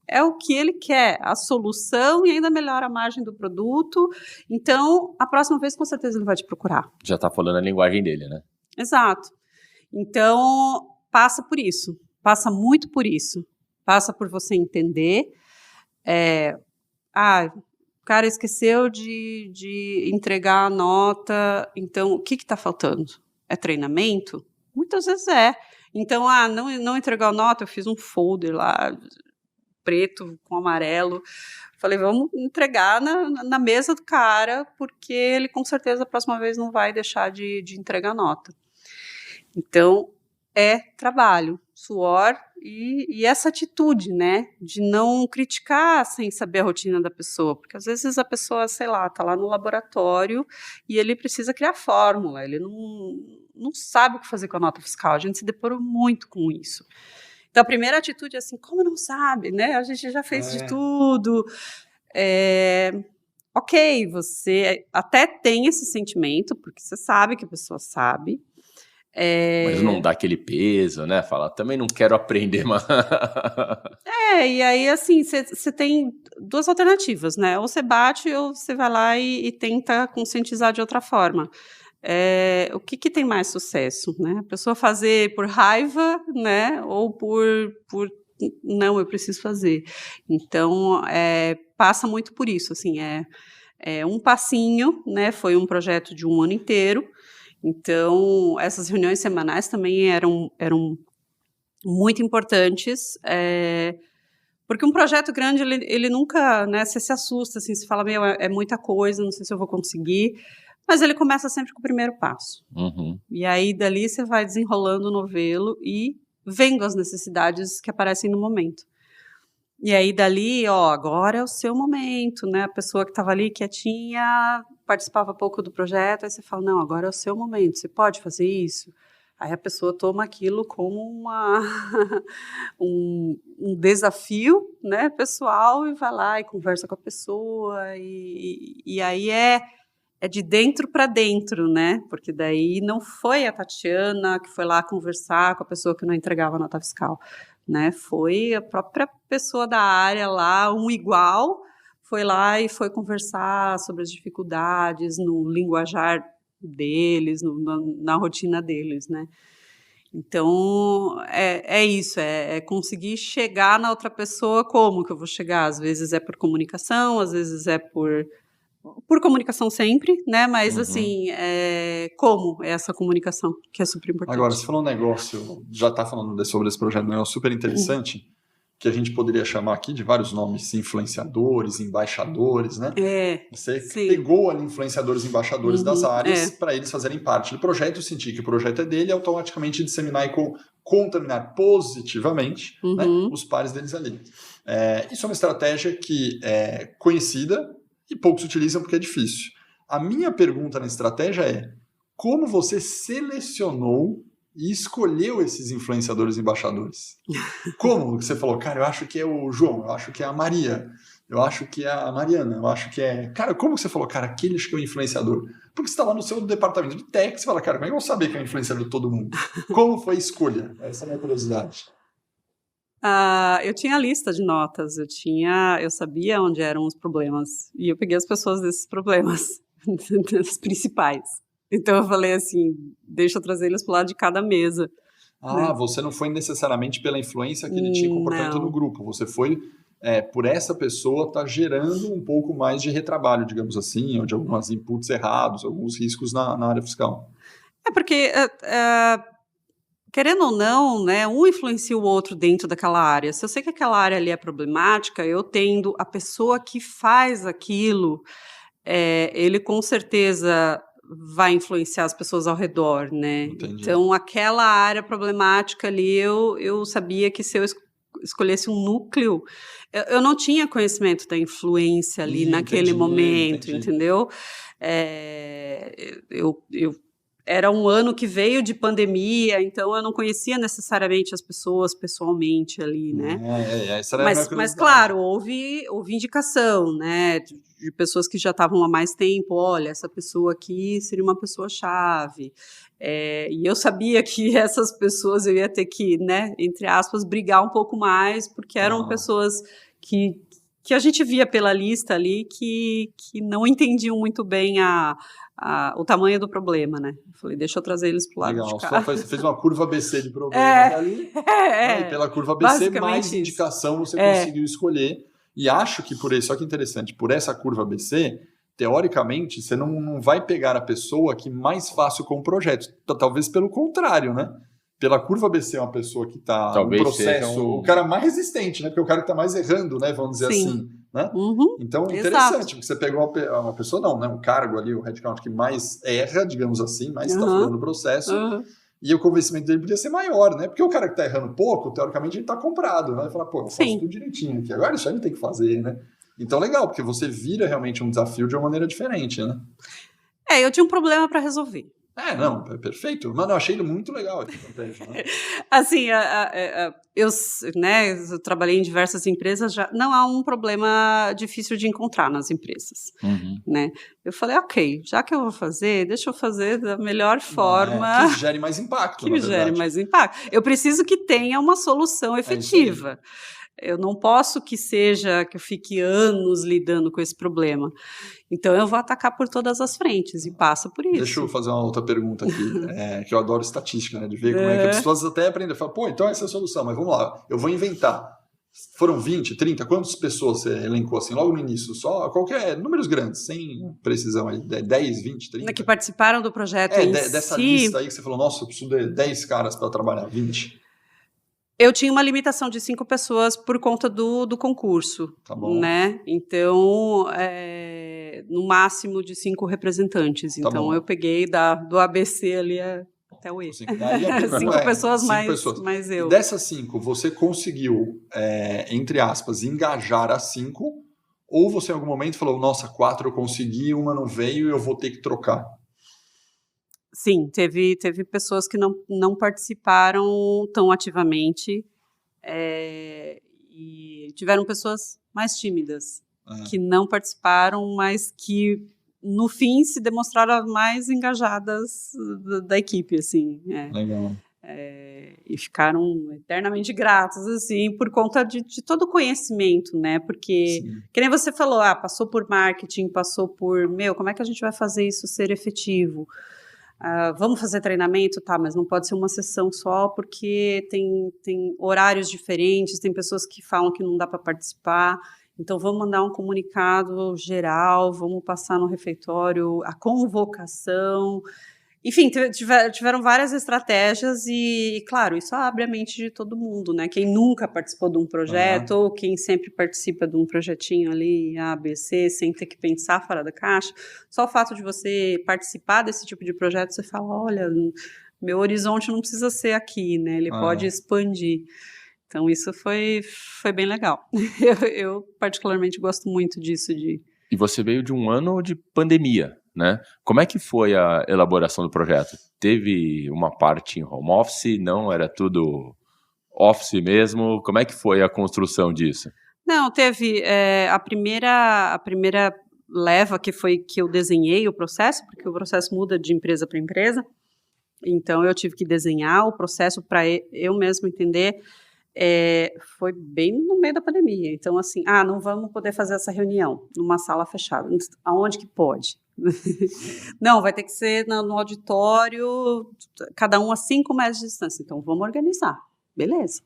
É o que ele quer, a solução e ainda melhora a margem do produto. Então, a próxima vez, com certeza, ele vai te procurar. Já está falando a linguagem dele, né? Exato. Então, passa por isso. Passa muito por isso. Passa por você entender. O cara esqueceu de entregar a nota. Então, o que está faltando? É treinamento? Muitas vezes é. Então, não entregou a nota, eu fiz um folder lá, preto com amarelo. Falei, vamos entregar na mesa do cara, porque ele com certeza a próxima vez não vai deixar de entregar nota. Então, é trabalho, suor e essa atitude, né, de não criticar sem saber a rotina da pessoa, porque às vezes a pessoa, sei lá, está lá no laboratório e ele precisa criar fórmula, ele não sabe o que fazer com a nota fiscal, a gente se deparou muito com isso. Então, a primeira atitude é assim, como não sabe, né, a gente já fez de tudo, ok, você até tem esse sentimento, porque você sabe que a pessoa sabe, Mas não dá aquele peso, né? Falar, também não quero aprender mais. E aí, assim, você tem duas alternativas, né? Ou você bate ou você vai lá e tenta conscientizar de outra forma. O que tem mais sucesso, né? A pessoa fazer por raiva, né? Ou por não, eu preciso fazer. Então, passa muito por isso, assim, um passinho, né? Foi um projeto de um ano inteiro. Então, essas reuniões semanais também eram muito importantes, porque um projeto grande, ele nunca, né, você se assusta, assim, você fala, meu, é muita coisa, não sei se eu vou conseguir, mas ele começa sempre com o primeiro passo. Uhum. E aí, dali, você vai desenrolando o novelo e vendo as necessidades que aparecem no momento. E aí, dali, agora é o seu momento, né? A pessoa que estava ali quietinha, participava pouco do projeto, aí você fala, não, agora é o seu momento, você pode fazer isso? Aí a pessoa toma aquilo como um desafio, né, pessoal, e vai lá e conversa com a pessoa, e aí é de dentro para dentro, né? Porque daí não foi a Tatiana que foi lá conversar com a pessoa que não entregava a nota fiscal, né? Foi a própria pessoa da área lá, um igual, foi lá e foi conversar sobre as dificuldades no linguajar deles, na rotina deles, né? Então, é isso, é conseguir chegar na outra pessoa. Como que eu vou chegar? Às vezes é por comunicação, às vezes é por comunicação sempre, né? Mas, assim, como é essa comunicação, que é super importante. Agora, você falou um negócio, já está falando sobre esse projeto, um negócio super interessante, que a gente poderia chamar aqui de vários nomes, influenciadores, embaixadores, né? Você pegou ali influenciadores, embaixadores das áreas para eles fazerem parte do projeto, sentir que o projeto é dele e automaticamente disseminar e contaminar positivamente, né, os pares deles ali. Isso é uma estratégia que é conhecida e poucos utilizam porque é difícil. A minha pergunta na estratégia é, como você selecionou e escolheu esses influenciadores e embaixadores? Como você falou, cara, eu acho que é o João, eu acho que é a Maria, eu acho que é a Mariana, eu acho que é... Cara, como você falou, cara, aquele acho que é o influenciador? Porque você está lá no seu departamento de tech, você fala, cara, como é que eu vou saber que é o influenciador de todo mundo? Como foi a escolha? Essa é a minha curiosidade. Eu tinha a lista de notas, eu sabia onde eram os problemas, e eu peguei as pessoas desses problemas, os principais. Então eu falei assim, deixa eu trazer eles para o lado de cada mesa. Né? Você não foi necessariamente pela influência que ele tinha comportamento no grupo, você foi por essa pessoa estar gerando um pouco mais de retrabalho, digamos assim, ou de alguns inputs errados, alguns riscos na área fiscal. Porque, querendo ou não, né, um influencia o outro dentro daquela área. Se eu sei que aquela área ali é problemática, eu tendo a pessoa que faz aquilo, ele com certeza vai influenciar as pessoas ao redor, né? Entendi. Então, aquela área problemática ali, eu sabia que se eu escolhesse um núcleo, eu não tinha conhecimento da influência ali naquele momento, entendeu? Era um ano que veio de pandemia, então eu não conhecia necessariamente as pessoas pessoalmente ali, né? Mas claro, houve indicação, né? De pessoas que já estavam há mais tempo, olha, essa pessoa aqui seria uma pessoa-chave. E eu sabia que essas pessoas eu ia ter que, né, entre aspas, brigar um pouco mais, porque eram pessoas que a gente via pela lista ali que não entendiam muito bem o tamanho do problema, né? Eu falei, deixa eu trazer eles para o lado de cá. Você fez uma curva ABC de problemas ali, e pela curva ABC, mais indicação você conseguiu escolher. E acho que por isso, olha que interessante, por essa curva ABC, teoricamente, você não vai pegar a pessoa que mais fácil com o projeto. Talvez pelo contrário, né? Pela curva ABC é uma pessoa que está no processo, o cara mais resistente, né? Porque é o cara que está mais errando, né? Vamos dizer assim. Né? Então, interessante, porque você pegou uma pessoa, não, né? Um cargo ali, o headcount que mais erra, digamos assim, mais está furando o processo. E o convencimento dele podia ser maior, né? Porque o cara que tá errando pouco, teoricamente, ele tá comprado, né? Ele fala, pô, eu faço tudo direitinho aqui. Agora isso aí não tem que fazer, né? Então, legal, porque você vira realmente um desafio de uma maneira diferente, né? Eu tinha um problema para resolver. Não, é perfeito. Mas eu achei ele muito legal essa estratégia, né? Assim, eu trabalhei em diversas empresas, já não há um problema difícil de encontrar nas empresas, né? Eu falei, ok, já que eu vou fazer, deixa eu fazer da melhor forma... que gere mais impacto, que gere mais impacto. Eu preciso que tenha uma solução efetiva. Eu não posso que eu fique anos lidando com esse problema. Então, eu vou atacar por todas as frentes e passa por isso. Deixa eu fazer uma outra pergunta aqui, que eu adoro estatística, né? De ver como é que as pessoas até aprendem. Falam, pô, então essa é a solução, mas vamos lá, eu vou inventar. Foram 20, 30, quantas pessoas você elencou assim, logo no início? Só qualquer, números grandes, sem precisão aí, 10, 20, 30? Que participaram do projeto dessa lista aí que você falou, nossa, eu preciso de 10 caras para trabalhar, 20. Eu tinha uma limitação de 5 pessoas por conta do concurso, tá bom. Né? Então, no máximo de 5 representantes. Tá então, bom. Eu peguei do ABC ali até o E. 5 pessoas mais eu. E dessas 5, você conseguiu, entre aspas, engajar as 5? Ou você em algum momento falou, nossa, 4 eu consegui, uma não veio e eu vou ter que trocar? Sim, teve pessoas que não participaram tão ativamente e tiveram pessoas mais tímidas que não participaram, mas que no fim se demonstraram mais engajadas da equipe, assim. Legal. E ficaram eternamente gratos, assim, por conta de todo o conhecimento, né? Porque, que nem você falou, passou por marketing, passou por, como é que a gente vai fazer isso ser efetivo? Vamos fazer treinamento? Tá, mas não pode ser uma sessão só, porque tem horários diferentes, tem pessoas que falam que não dá para participar, então vamos mandar um comunicado geral, vamos passar no refeitório a convocação. Enfim, tiveram várias estratégias e, claro, isso abre a mente de todo mundo, né? Quem nunca participou de um projeto ou quem sempre participa de um projetinho ali, A, B, C, sem ter que pensar fora da caixa, só o fato de você participar desse tipo de projeto, você fala, olha, meu horizonte não precisa ser aqui, né? Ele pode expandir. Então, isso foi bem legal. Eu particularmente gosto muito disso. E você veio de um ano de pandemia, né? Como é que foi a elaboração do projeto? Teve uma parte em home office? Não, era tudo office mesmo? Como é que foi a construção disso? Não, teve a primeira leva que foi que eu desenhei o processo, porque o processo muda de empresa para empresa, então eu tive que desenhar o processo para eu mesmo entender. Foi bem no meio da pandemia, então assim, não vamos poder fazer essa reunião numa sala fechada, aonde que pode? Não, vai ter que ser no auditório, cada um a 5 metros de distância, então vamos organizar, beleza.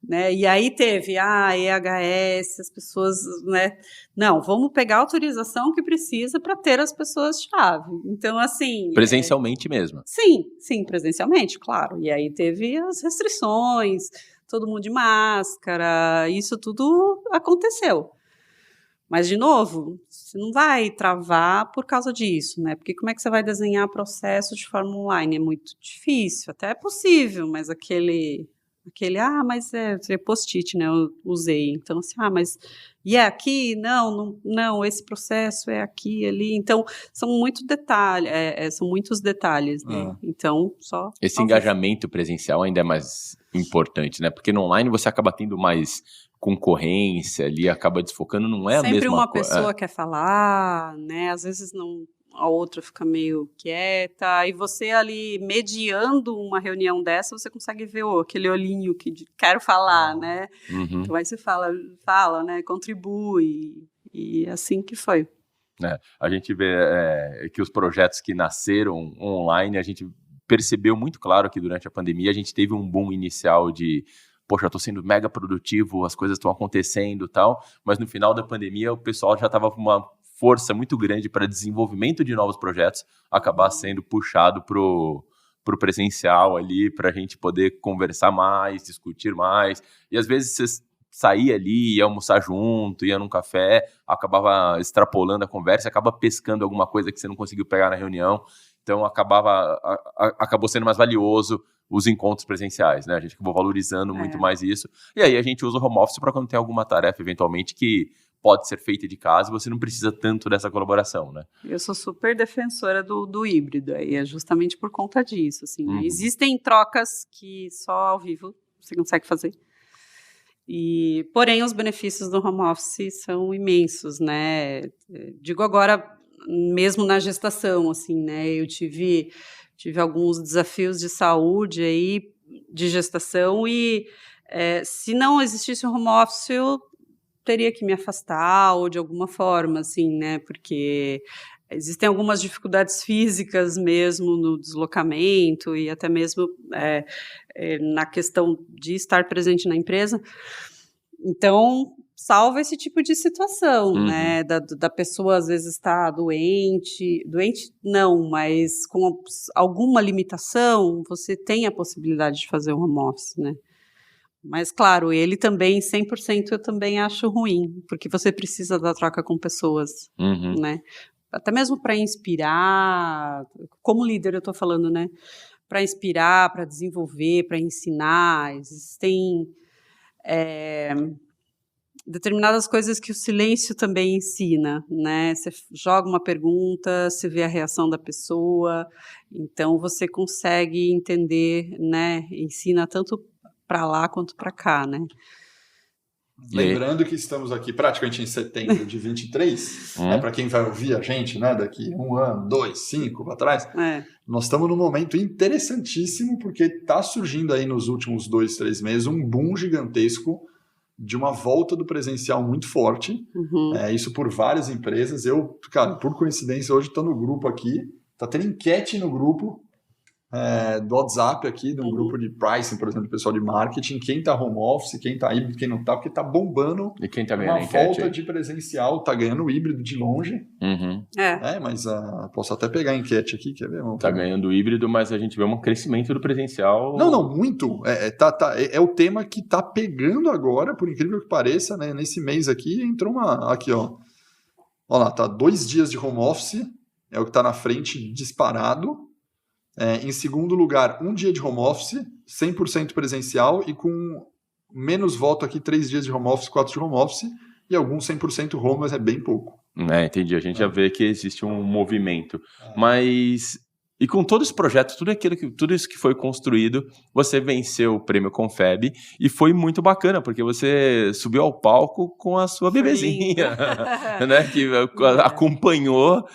Né? E aí teve EHS, as pessoas, né? Não, vamos pegar a autorização que precisa para ter as pessoas-chave. Então, assim... Presencialmente mesmo? Sim, presencialmente, claro. E aí teve as restrições, todo mundo de máscara, isso tudo aconteceu. Mas, de novo, você não vai travar por causa disso, né? Porque como é que você vai desenhar processo de forma online? É muito difícil, até é possível, mas mas é post-it, né? Eu usei. Então, assim, mas e é aqui? Não, esse processo é aqui, ali. Então, são muitos detalhes, né? Então, só... Esse engajamento presencial ainda é mais importante, né? Porque no online você acaba tendo mais concorrência ali, acaba desfocando, não é a mesma coisa. Sempre uma pessoa quer falar, né? Às vezes a outra fica meio quieta, e você ali mediando uma reunião dessa, você consegue ver aquele olhinho que quero falar, né? Então aí você fala, né? Contribui, e assim que foi. A gente vê que os projetos que nasceram online, a gente percebeu muito claro que durante a pandemia a gente teve um boom inicial de poxa, eu tô sendo mega produtivo, as coisas estão acontecendo e tal, mas no final da pandemia o pessoal já estava com uma força muito grande para desenvolvimento de novos projetos, acabar sendo puxado pro presencial ali, para a gente poder conversar mais, discutir mais, e às vezes você saía ali, ia almoçar junto, ia num café, acabava extrapolando a conversa, acaba pescando alguma coisa que você não conseguiu pegar na reunião. Então, acabou sendo mais valioso os encontros presenciais, né? A gente acabou valorizando muito mais isso. E aí a gente usa o home office para quando tem alguma tarefa, eventualmente, que pode ser feita de casa, você não precisa tanto dessa colaboração, né? Eu sou super defensora do híbrido, e é justamente por conta disso, assim, né? Existem trocas que só ao vivo você consegue fazer. Porém, os benefícios do home office são imensos, né? Digo agora, mesmo na gestação, assim, né? Eu tive alguns desafios de saúde aí, de gestação, e se não existisse o home office, eu teria que me afastar ou de alguma forma, assim, né? Porque existem algumas dificuldades físicas mesmo no deslocamento e até mesmo na questão de estar presente na empresa. Então, salva esse tipo de situação, né? Da pessoa às vezes estar doente não, mas com alguma limitação, você tem a possibilidade de fazer o home office, né? Mas, claro, ele também, 100%, eu também acho ruim, porque você precisa da troca com pessoas, né? Até mesmo para inspirar, como líder eu estou falando, né? Para inspirar, para desenvolver, para ensinar. Existem determinadas coisas que o silêncio também ensina, né? Você joga uma pergunta, você vê a reação da pessoa, então você consegue entender, né? Ensina tanto para lá quanto para cá, né? Lembrando que estamos aqui praticamente em setembro de 23, né, para quem vai ouvir a gente, né, daqui 1 ano, 2, 5 para trás, nós estamos num momento interessantíssimo, porque está surgindo aí nos últimos 2, 3 meses um boom gigantesco de uma volta do presencial muito forte, isso por várias empresas. Eu, cara, por coincidência, hoje estou no grupo aqui, está tendo enquete no grupo, do WhatsApp aqui, de um grupo de pricing, por exemplo, do pessoal de marketing, quem está home office, quem está híbrido, quem não está, porque está bombando. E quem tá ganhando uma volta de presencial, está ganhando híbrido de longe. Mas posso até pegar a enquete aqui, quer ver? Tá ganhando híbrido, mas a gente vê um crescimento do presencial. Não, muito. É o tema que está pegando agora, por incrível que pareça, né? Nesse mês aqui, entrou uma... Aqui, ó. Olha lá, tá 2 dias de home office, é o que está na frente disparado. Em segundo lugar, 1 dia de home office, 100% presencial e com menos voto aqui, 3 dias de home office, 4 de home office e alguns 100% home, mas é bem pouco. Entendi. A gente já vê que existe um movimento. Mas... E com todo esse projeto, tudo isso que foi construído, você venceu o prêmio Confeb e foi muito bacana, porque você subiu ao palco com a sua bebezinha, né, que acompanhou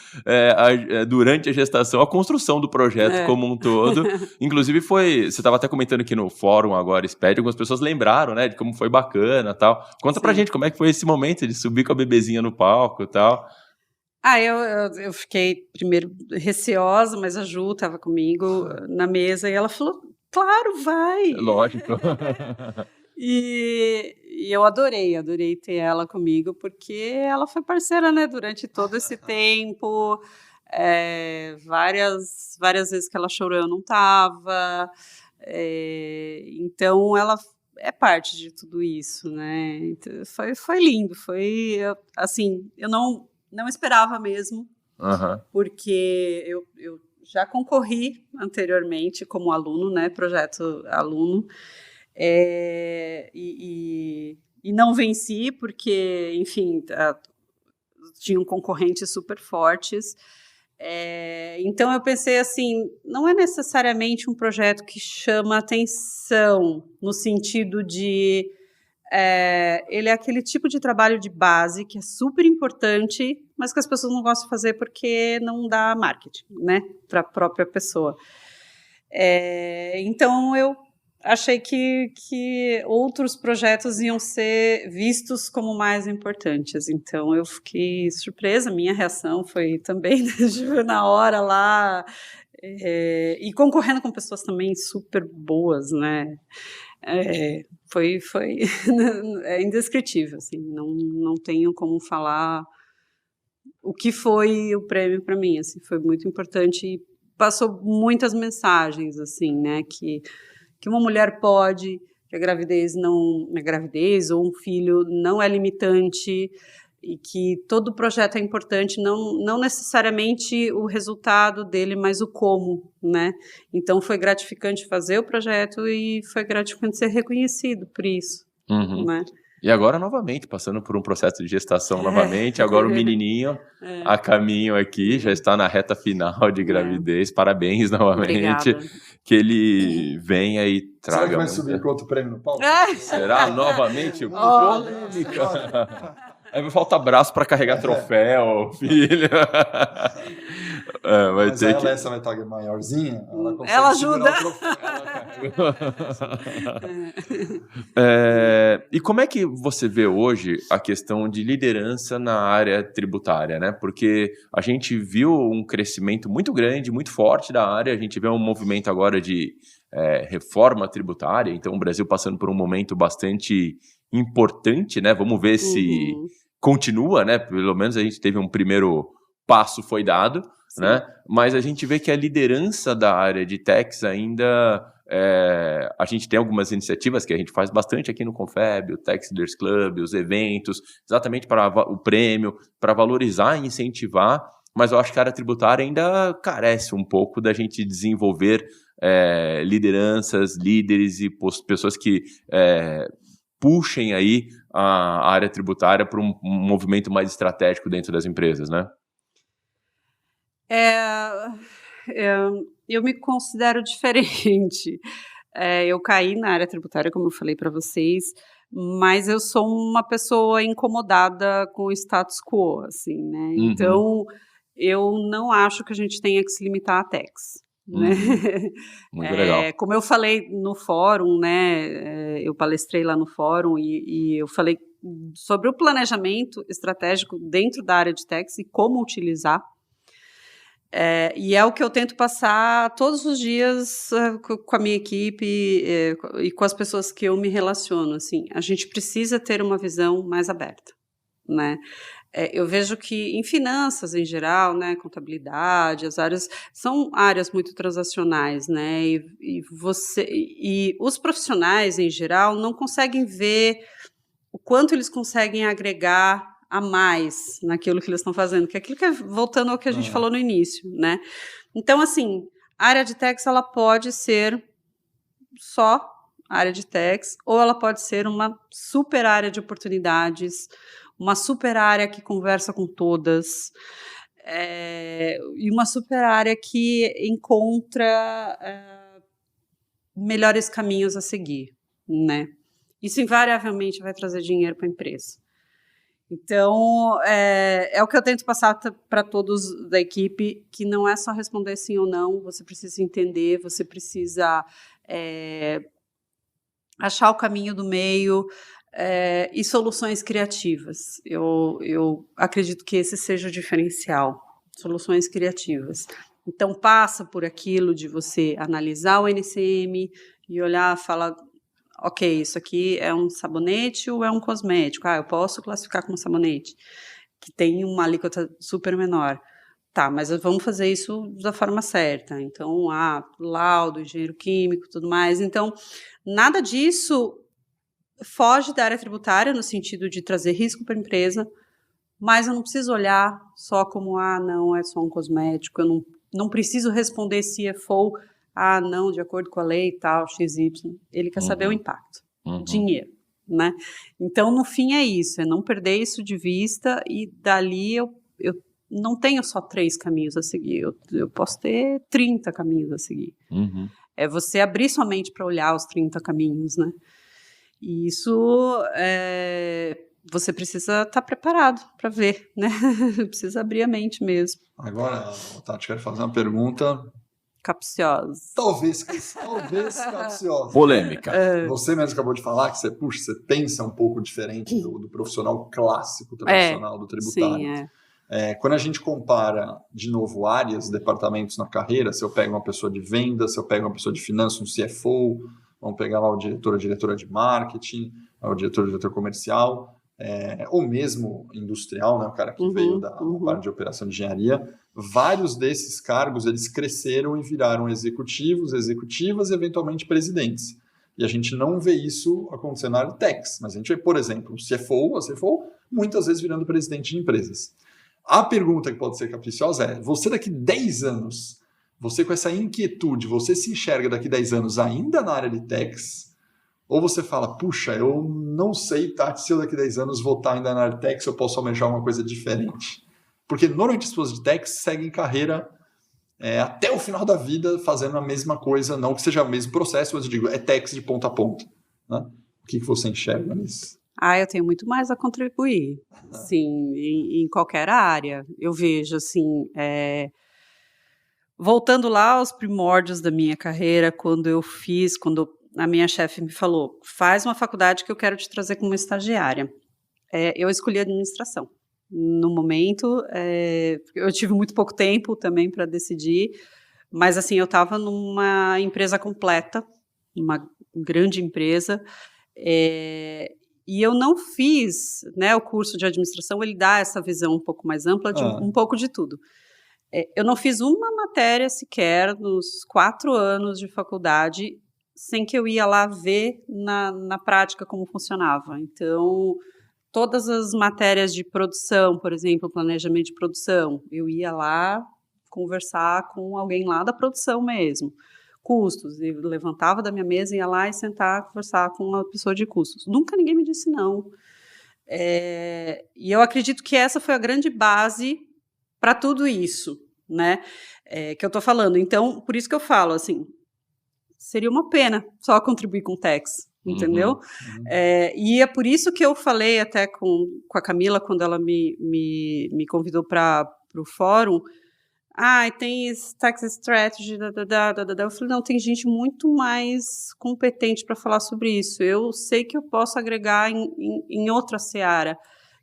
durante a gestação a construção do projeto como um todo. Inclusive você estava até comentando aqui no fórum agora, SPED, algumas pessoas lembraram, né, de como foi bacana e tal. Conta pra gente como é que foi esse momento de subir com a bebezinha no palco e tal. Eu fiquei primeiro receosa, mas a Ju estava comigo na mesa e ela falou, claro, vai! Lógico. E eu adorei ter ela comigo, porque ela foi parceira, né, durante todo esse tempo. Várias vezes que ela chorou, eu não estava. Então, ela é parte de tudo isso, né? Então, foi lindo, assim, eu não esperava mesmo, porque eu já concorri anteriormente como aluno, né, projeto aluno, e não venci, porque, enfim, tinham concorrentes super fortes. Então eu pensei assim, não é necessariamente um projeto que chama atenção, no sentido de... ele é aquele tipo de trabalho de base que é super importante, mas que as pessoas não gostam de fazer porque não dá marketing, né, para a própria pessoa. Então eu achei que outros projetos iam ser vistos como mais importantes. Então eu fiquei surpresa, minha reação foi também na hora lá, e concorrendo com pessoas também super boas, né? Foi indescritível, assim, não tenho como falar o que foi o prêmio para mim, assim, foi muito importante e passou muitas mensagens, assim, né, que uma mulher pode, que a gravidez ou um filho não é limitante, e que todo projeto é importante, não necessariamente o resultado dele, mas o como, né? Então foi gratificante fazer o projeto e foi gratificante ser reconhecido por isso, né? E agora novamente, passando por um processo de gestação novamente, agora o menininho a caminho aqui, já está na reta final de gravidez, parabéns novamente. Obrigada. Que ele venha e traga... Será que vai subir com outro prêmio no palco? Será novamente? Polêmica! Aí vai faltar braço para carregar troféu, filho. Vai Mas ter a que... Alessia vai estar maiorzinha, ela consegue Ela segurar ajuda. o troféu. E como é que você vê hoje a questão de liderança na área tributária, né? Porque a gente viu um crescimento muito grande, muito forte da área, a gente vê um movimento agora de reforma tributária, então o Brasil passando por um momento bastante importante, né? Vamos ver se continua, né? Pelo menos a gente teve um primeiro passo foi dado, né? Mas a gente vê que a liderança da área de tax ainda... a gente tem algumas iniciativas que a gente faz bastante aqui no Confeb, o Tax Leaders Club, os eventos, exatamente para o prêmio, para valorizar e incentivar, mas eu acho que a área tributária ainda carece um pouco da gente desenvolver lideranças, líderes e pessoas que puxem aí a área tributária para um movimento mais estratégico dentro das empresas, né? Eu me considero diferente. Eu caí na área tributária, como eu falei para vocês, mas eu sou uma pessoa incomodada com o status quo, assim, né? Então, eu não acho que a gente tenha que se limitar a tax. Né? Muito legal. Como eu falei no fórum, né? Eu palestrei lá no fórum e eu falei sobre o planejamento estratégico dentro da área de tax e como utilizar. E é o que eu tento passar todos os dias com a minha equipe e com as pessoas que eu me relaciono. Assim, a gente precisa ter uma visão mais aberta, né? Eu vejo que em finanças em geral, né, contabilidade, as áreas são áreas muito transacionais, né? E os profissionais em geral não conseguem ver o quanto eles conseguem agregar a mais naquilo que eles estão fazendo, que é aquilo que é voltando ao que a gente falou no início, né? Então, assim, a área de tax, ela pode ser só área de tax, ou ela pode ser uma super área de oportunidades, uma super área que conversa com todas, e uma super área que encontra melhores caminhos a seguir, né? Isso invariavelmente vai trazer dinheiro para a empresa. Então, é o que eu tento passar para todos da equipe, que não é só responder sim ou não, você precisa entender, você precisa achar o caminho do meio e soluções criativas. Eu acredito que esse seja o diferencial, soluções criativas. Então, passa por aquilo de você analisar o NCM e olhar e falar... Ok, isso aqui é um sabonete ou é um cosmético? Eu posso classificar como sabonete, que tem uma alíquota super menor. Tá, mas vamos fazer isso da forma certa. Então, laudo, engenheiro químico, tudo mais. Então, nada disso foge da área tributária no sentido de trazer risco para a empresa, mas eu não preciso olhar só como, não, é só um cosmético, eu não preciso responder CFO, não, de acordo com a lei e tal, XY. Ele quer saber o impacto, dinheiro, né? Então, no fim, é isso, é não perder isso de vista e dali eu não tenho só 3 caminhos a seguir, eu posso ter 30 caminhos a seguir. É você abrir sua mente para olhar os 30 caminhos, né? E isso, você precisa estar preparado para ver, né? Precisa abrir a mente mesmo. Agora, Tati, quero fazer uma pergunta... capciosa. Talvez capciosa. Polêmica. Você mesmo acabou de falar que você pensa um pouco diferente do profissional clássico tradicional do tributário. Sim, quando a gente compara, de novo, áreas, departamentos na carreira, se eu pego uma pessoa de venda, se eu pego uma pessoa de finanças, um CFO, vamos pegar lá o diretor, a diretora de marketing, o diretor comercial, ou mesmo industrial, né, o cara que veio da parte de operação de engenharia, vários desses cargos eles cresceram e viraram executivos, executivas e eventualmente presidentes. E a gente não vê isso acontecendo na área de techs. Mas a gente vê, por exemplo, o CFO, a CFO, muitas vezes virando presidente de empresas. A pergunta que pode ser capriciosa é, você daqui 10 anos, você com essa inquietude, você se enxerga daqui 10 anos ainda na área de techs? Ou você fala, puxa, eu não sei, Tati, se eu daqui 10 anos vou estar ainda na área de techs, eu posso almejar uma coisa diferente. Porque normalmente as pessoas de techs seguem carreira até o final da vida fazendo a mesma coisa, não que seja o mesmo processo, mas eu digo, é techs de ponta a ponta. Né? O que você enxerga nisso? Eu tenho muito mais a contribuir, sim, em qualquer área. Eu vejo, assim, voltando lá aos primórdios da minha carreira, quando a minha chefe me falou, faz uma faculdade que eu quero te trazer como estagiária. Eu escolhi administração. No momento, eu tive muito pouco tempo também para decidir, mas assim, eu estava numa empresa completa, uma grande empresa, e eu não fiz, né, o curso de administração, ele dá essa visão um pouco mais ampla de um pouco de tudo. Eu não fiz uma matéria sequer nos 4 anos de faculdade sem que eu ia lá ver na prática como funcionava. Então, todas as matérias de produção, por exemplo, planejamento de produção, eu ia lá conversar com alguém lá da produção mesmo. Custos, eu levantava da minha mesa, ia lá e sentar, conversar com uma pessoa de custos. Nunca ninguém me disse não. E eu acredito que essa foi a grande base para tudo isso, né, que eu estou falando. Então, por isso que eu falo, assim, seria uma pena só contribuir com techs, entendeu? E é por isso que eu falei até com a Camila, quando ela me convidou para o fórum, tem tax strategy, eu falei, não, tem gente muito mais competente para falar sobre isso, eu sei que eu posso agregar em outra seara,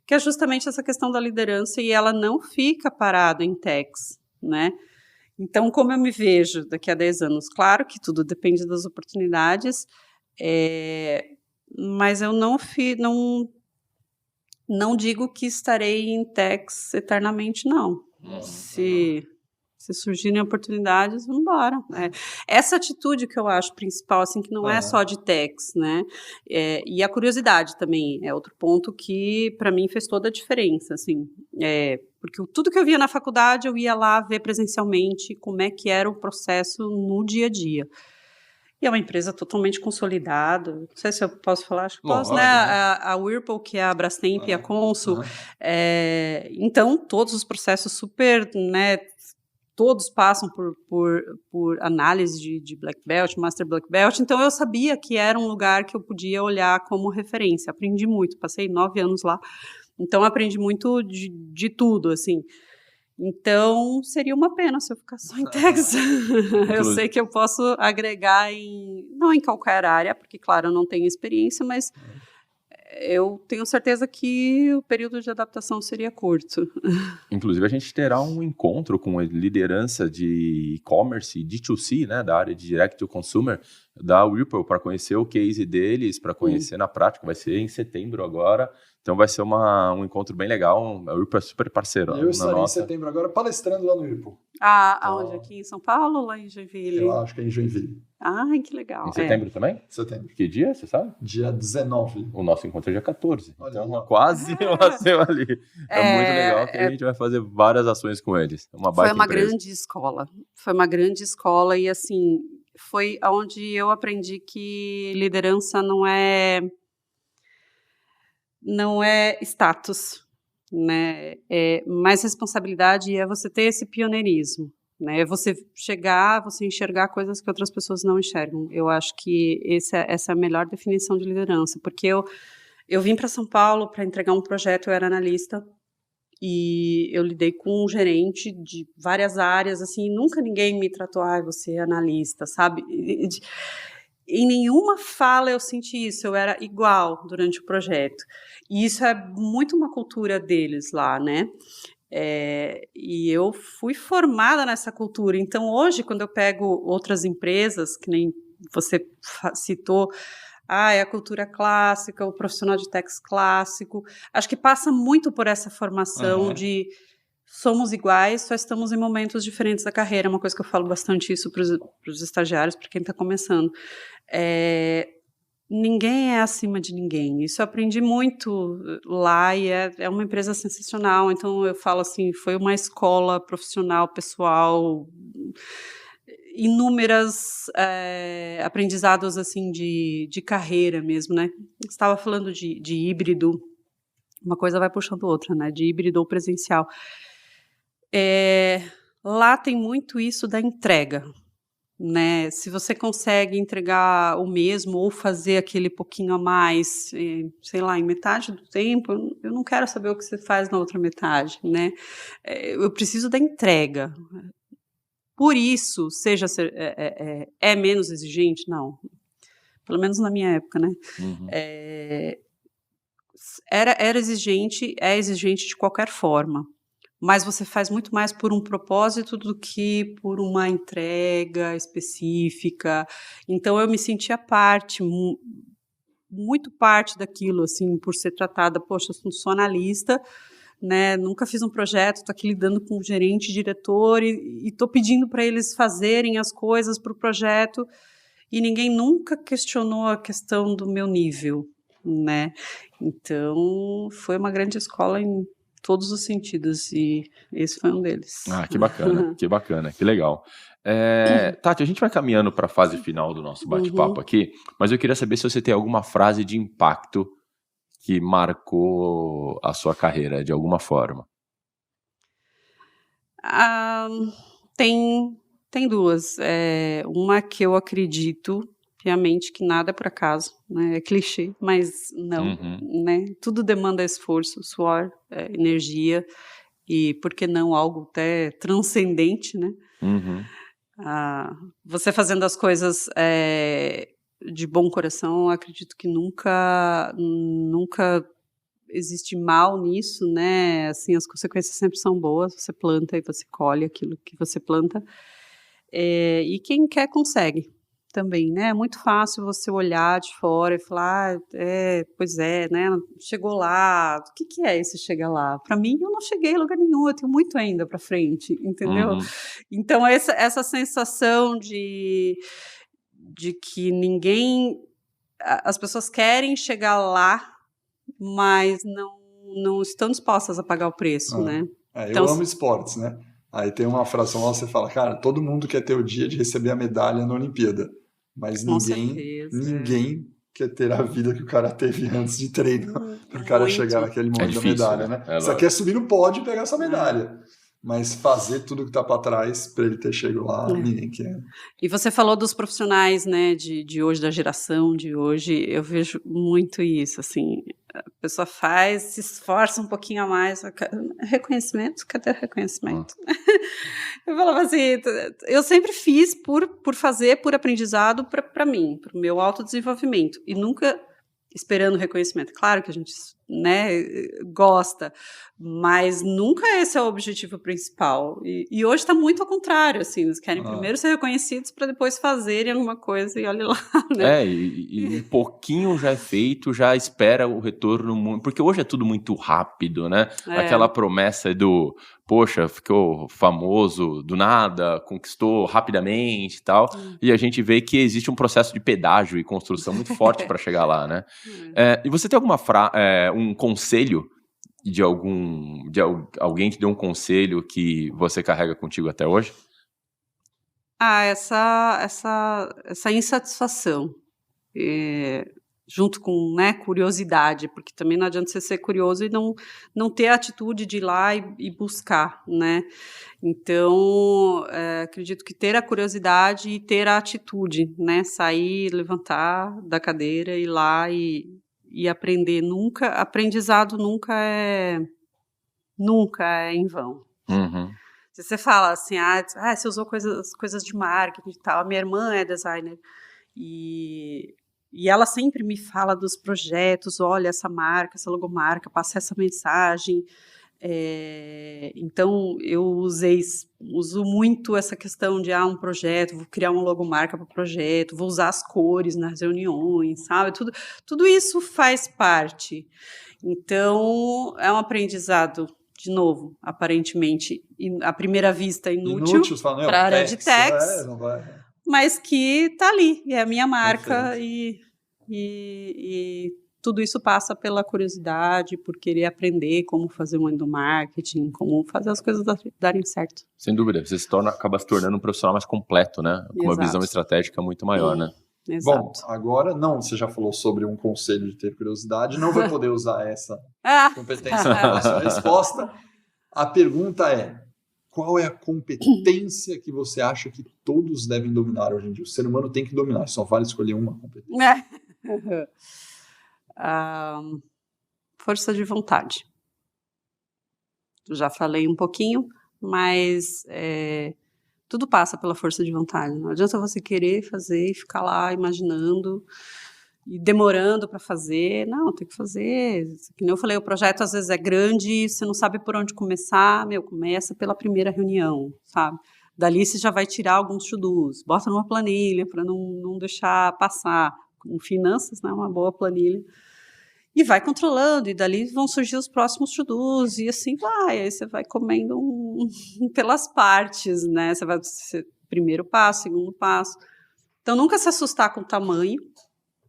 que é justamente essa questão da liderança, e ela não fica parada em techs, né? Então, como eu me vejo daqui a 10 anos? Claro que tudo depende das oportunidades, mas eu não digo que estarei em techs eternamente, não. Se surgirem oportunidades, vamos embora. Essa atitude que eu acho principal, assim, que não é só de techs, né? E a curiosidade também é outro ponto que, para mim, fez toda a diferença, assim. Porque tudo que eu via na faculdade, eu ia lá ver presencialmente como é que era o processo no dia a dia. E é uma empresa totalmente consolidada. Não sei se eu posso falar, acho que posso, né? A Whirlpool, que é a Brastemp e a Consul. Então, todos os processos super, né? Todos passam por análise de Black Belt, Master Black Belt, então eu sabia que era um lugar que eu podia olhar como referência, aprendi muito, passei 9 anos lá, então aprendi muito de tudo, assim. Então, seria uma pena se eu ficar só em techs. Eu sei que eu posso agregar não em qualquer área, porque, claro, eu não tenho experiência, mas eu tenho certeza que o período de adaptação seria curto. Inclusive, a gente terá um encontro com a liderança de e-commerce, D2C, né, da área de Direct to Consumer, da Whirlpool, para conhecer o case deles, para conhecer na prática. Vai ser em setembro agora, então vai ser um encontro bem legal. A Whirlpool é super parceira. Eu estarei em setembro agora palestrando lá no Whirlpool. Aonde? Aqui em São Paulo ou lá em Joinville? Eu acho que é em Joinville. Ai, que legal. Em setembro também? Setembro. Que dia, você sabe? Dia 19. O nosso encontro é dia 14. Olha então, lá. quase nasceu ali. É muito legal que a gente vai fazer várias ações com eles. Foi uma grande escola. Foi uma grande escola e, assim, foi onde eu aprendi que liderança não é status, né? É mais responsabilidade e é você ter esse pioneirismo. Né, você enxergar coisas que outras pessoas não enxergam. Eu acho que essa é a melhor definição de liderança, porque eu vim para São Paulo para entregar um projeto, eu era analista, e eu lidei com um gerente de várias áreas, assim, nunca ninguém me tratou, você é analista, sabe? Em nenhuma fala eu senti isso, eu era igual durante o projeto. E isso é muito uma cultura deles lá, né? E eu fui formada nessa cultura, então hoje quando eu pego outras empresas, que nem você citou, é a cultura clássica, o profissional de techs clássico, acho que passa muito por essa formação de somos iguais, só estamos em momentos diferentes da carreira, é uma coisa que eu falo bastante isso para os estagiários, para quem está começando. ninguém é acima de ninguém. Isso eu aprendi muito lá e é uma empresa sensacional. Então, eu falo assim, foi uma escola profissional, pessoal, inúmeras aprendizados assim de carreira mesmo, né? Você estava falando de híbrido, uma coisa vai puxando outra, né? De híbrido ou presencial. Lá tem muito isso da entrega, né? Se você consegue entregar o mesmo ou fazer aquele pouquinho a mais, sei lá, em metade do tempo, eu não quero saber o que você faz na outra metade, né? Eu preciso da entrega. Por isso, é menos exigente? Não. Pelo menos na minha época, né? Uhum. Era exigente, é exigente de qualquer forma. Mas você faz muito mais por um propósito do que por uma entrega específica. Então, eu me sentia parte, muito parte daquilo, assim, por ser tratada, poxa, eu sou analista, né? Nunca fiz um projeto, estou aqui lidando com o gerente, diretor, e estou pedindo para eles fazerem as coisas para o projeto, e ninguém nunca questionou a questão do meu nível, né? Então, foi uma grande escola em todos os sentidos, e esse foi um deles. Que bacana, que legal. Tati, a gente vai caminhando para a fase final do nosso bate-papo aqui, mas eu queria saber se você tem alguma frase de impacto que marcou a sua carreira de alguma forma. Tem duas. Uma que eu acredito piamente que nada é por acaso, né? É clichê, mas não, né? Tudo demanda esforço, suor, energia e, por que não, algo até transcendente, né? Você fazendo as coisas de bom coração, eu acredito que nunca existe mal nisso, né? Assim, as consequências sempre são boas, você planta e você colhe aquilo que você planta. E quem quer consegue também, né? É muito fácil você olhar de fora e falar, pois é, né? Chegou lá, o que é esse chegar lá? Para mim, eu não cheguei a lugar nenhum, eu tenho muito ainda para frente, entendeu? Então, essa sensação de que as pessoas querem chegar lá, mas não estão dispostas a pagar o preço, né? Eu amo esportes, né? Aí tem uma fração lá, você fala, cara, todo mundo quer ter o dia de receber a medalha na Olimpíada, mas ninguém quer ter a vida que o cara teve antes de treino para o cara chegar naquele momento da medalha, né? Só quer subir no pódio e pegar essa medalha. Mas fazer tudo que está para trás para ele ter chegado lá, ninguém quer. E você falou dos profissionais, né, de hoje, da geração de hoje, eu vejo muito isso, assim, a pessoa se esforça um pouquinho a mais, reconhecimento, cadê o reconhecimento? Eu falava assim, eu sempre fiz por fazer, por aprendizado para mim, para o meu autodesenvolvimento, e nunca esperando reconhecimento. Claro que a gente, né, gosta, mas nunca esse é o objetivo principal. E hoje está muito ao contrário, assim, eles querem primeiro ser reconhecidos para depois fazerem alguma coisa e olha lá, né? E um pouquinho já é feito, já espera o retorno, porque hoje é tudo muito rápido, né? Aquela promessa do, poxa, ficou famoso do nada, conquistou rapidamente e tal, e a gente vê que existe um processo de pedágio e construção muito forte para chegar lá, né? E você tem um conselho de alguém que deu um conselho que você carrega contigo até hoje? Essa insatisfação, junto com, né, curiosidade, porque também não adianta você ser curioso e não ter a atitude de ir lá e buscar, né? Então, acredito que ter a curiosidade e ter a atitude, né? Sair, levantar da cadeira, ir lá e aprender. Aprendizado nunca é em vão. Se você fala assim, você usou coisas de marketing e tal, a minha irmã é designer, e ela sempre me fala dos projetos, olha essa marca, essa logomarca, passa essa mensagem, então eu uso muito essa questão de um projeto, vou criar uma logomarca para o projeto, vou usar as cores nas reuniões, sabe? Tudo isso faz parte. Então, é um aprendizado, de novo, aparentemente, à primeira vista, inútil para a área de techs, mas que está ali, é a minha marca. E e tudo isso passa pela curiosidade, por querer aprender como fazer um endomarketing, como fazer as coisas darem certo. Sem dúvida, você acaba se tornando um profissional mais completo, né? Com uma visão estratégica muito maior, né? Exato. Bom, agora não, você já falou sobre um conselho de ter curiosidade, não vai poder usar essa competência na sua resposta. A pergunta é, qual é a competência que você acha que todos devem dominar hoje em dia? O ser humano tem que dominar, só vale escolher uma competência. Força de vontade. Já falei um pouquinho, mas tudo passa pela força de vontade. Não adianta você querer fazer e ficar lá imaginando e demorando para fazer. Não, tem que fazer. Que nem eu falei, o projeto às vezes é grande, você não sabe por onde começar. Começa pela primeira reunião, sabe? Dali você já vai tirar alguns to-dos, bota numa planilha para não deixar passar. Com finanças, né, uma boa planilha. E vai controlando, e dali vão surgir os próximos to-dos, e assim vai. Aí você vai comendo pelas partes, né? Você vai primeiro passo, segundo passo. Então, nunca se assustar com o tamanho,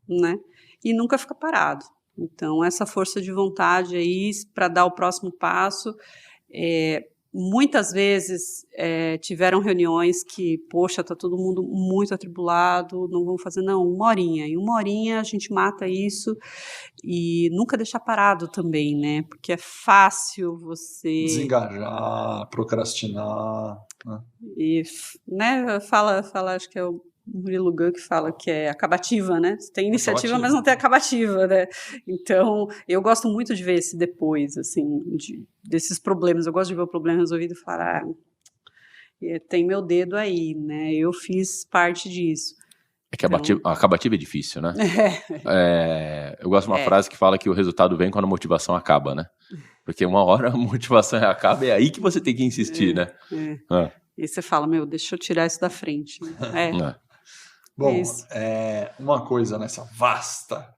né? E nunca ficar parado. Então, essa força de vontade aí para dar o próximo passo. Muitas vezes tiveram reuniões que, poxa, está todo mundo muito atribulado, não vamos fazer, não, 1 horinha. Em 1 horinha a gente mata isso e nunca deixar parado também, né? Porque é fácil você... desengajar, procrastinar. Né? E, né, fala, acho que é o Murilo Gun que fala que é acabativa, né? Você tem iniciativa, mas não tem acabativa, né? Então, eu gosto muito de ver esse depois, assim, desses problemas. Eu gosto de ver o problema resolvido e falar, tem meu dedo aí, né? Eu fiz parte disso. É que a acabativa é difícil, né? Eu gosto de uma frase que fala que o resultado vem quando a motivação acaba, né? Porque uma hora a motivação acaba, é aí que você tem que insistir, né? E você fala, deixa eu tirar isso da frente. Bom, uma coisa nessa vasta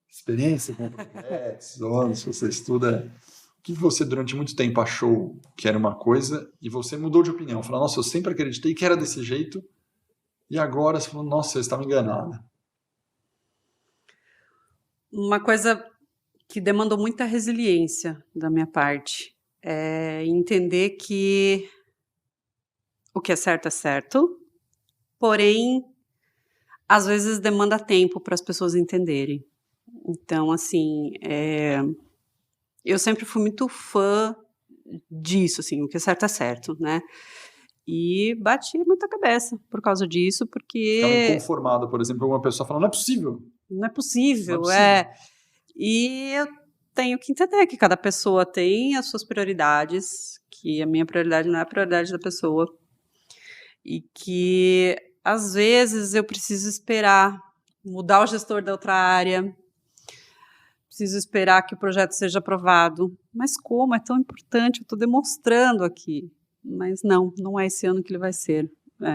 experiência com projetos, anos que você estuda, o que você durante muito tempo achou que era uma coisa e você mudou de opinião? Falou, nossa, eu sempre acreditei que era desse jeito e agora você falou, nossa, eu estava enganada. Uma coisa que demandou muita resiliência da minha parte é entender que o que é certo, porém, às vezes demanda tempo para as pessoas entenderem. Então, assim, eu sempre fui muito fã disso, assim, o que é certo, né? E bati muita cabeça por causa disso, porque... Ficava inconformado, por exemplo, alguma pessoa falando, não é possível. Não é possível. E eu tenho que entender que cada pessoa tem as suas prioridades, que a minha prioridade não é a prioridade da pessoa, e que às vezes eu preciso esperar mudar o gestor da outra área, preciso esperar que o projeto seja aprovado. Mas como? É tão importante, eu estou demonstrando aqui. Mas não é esse ano que ele vai ser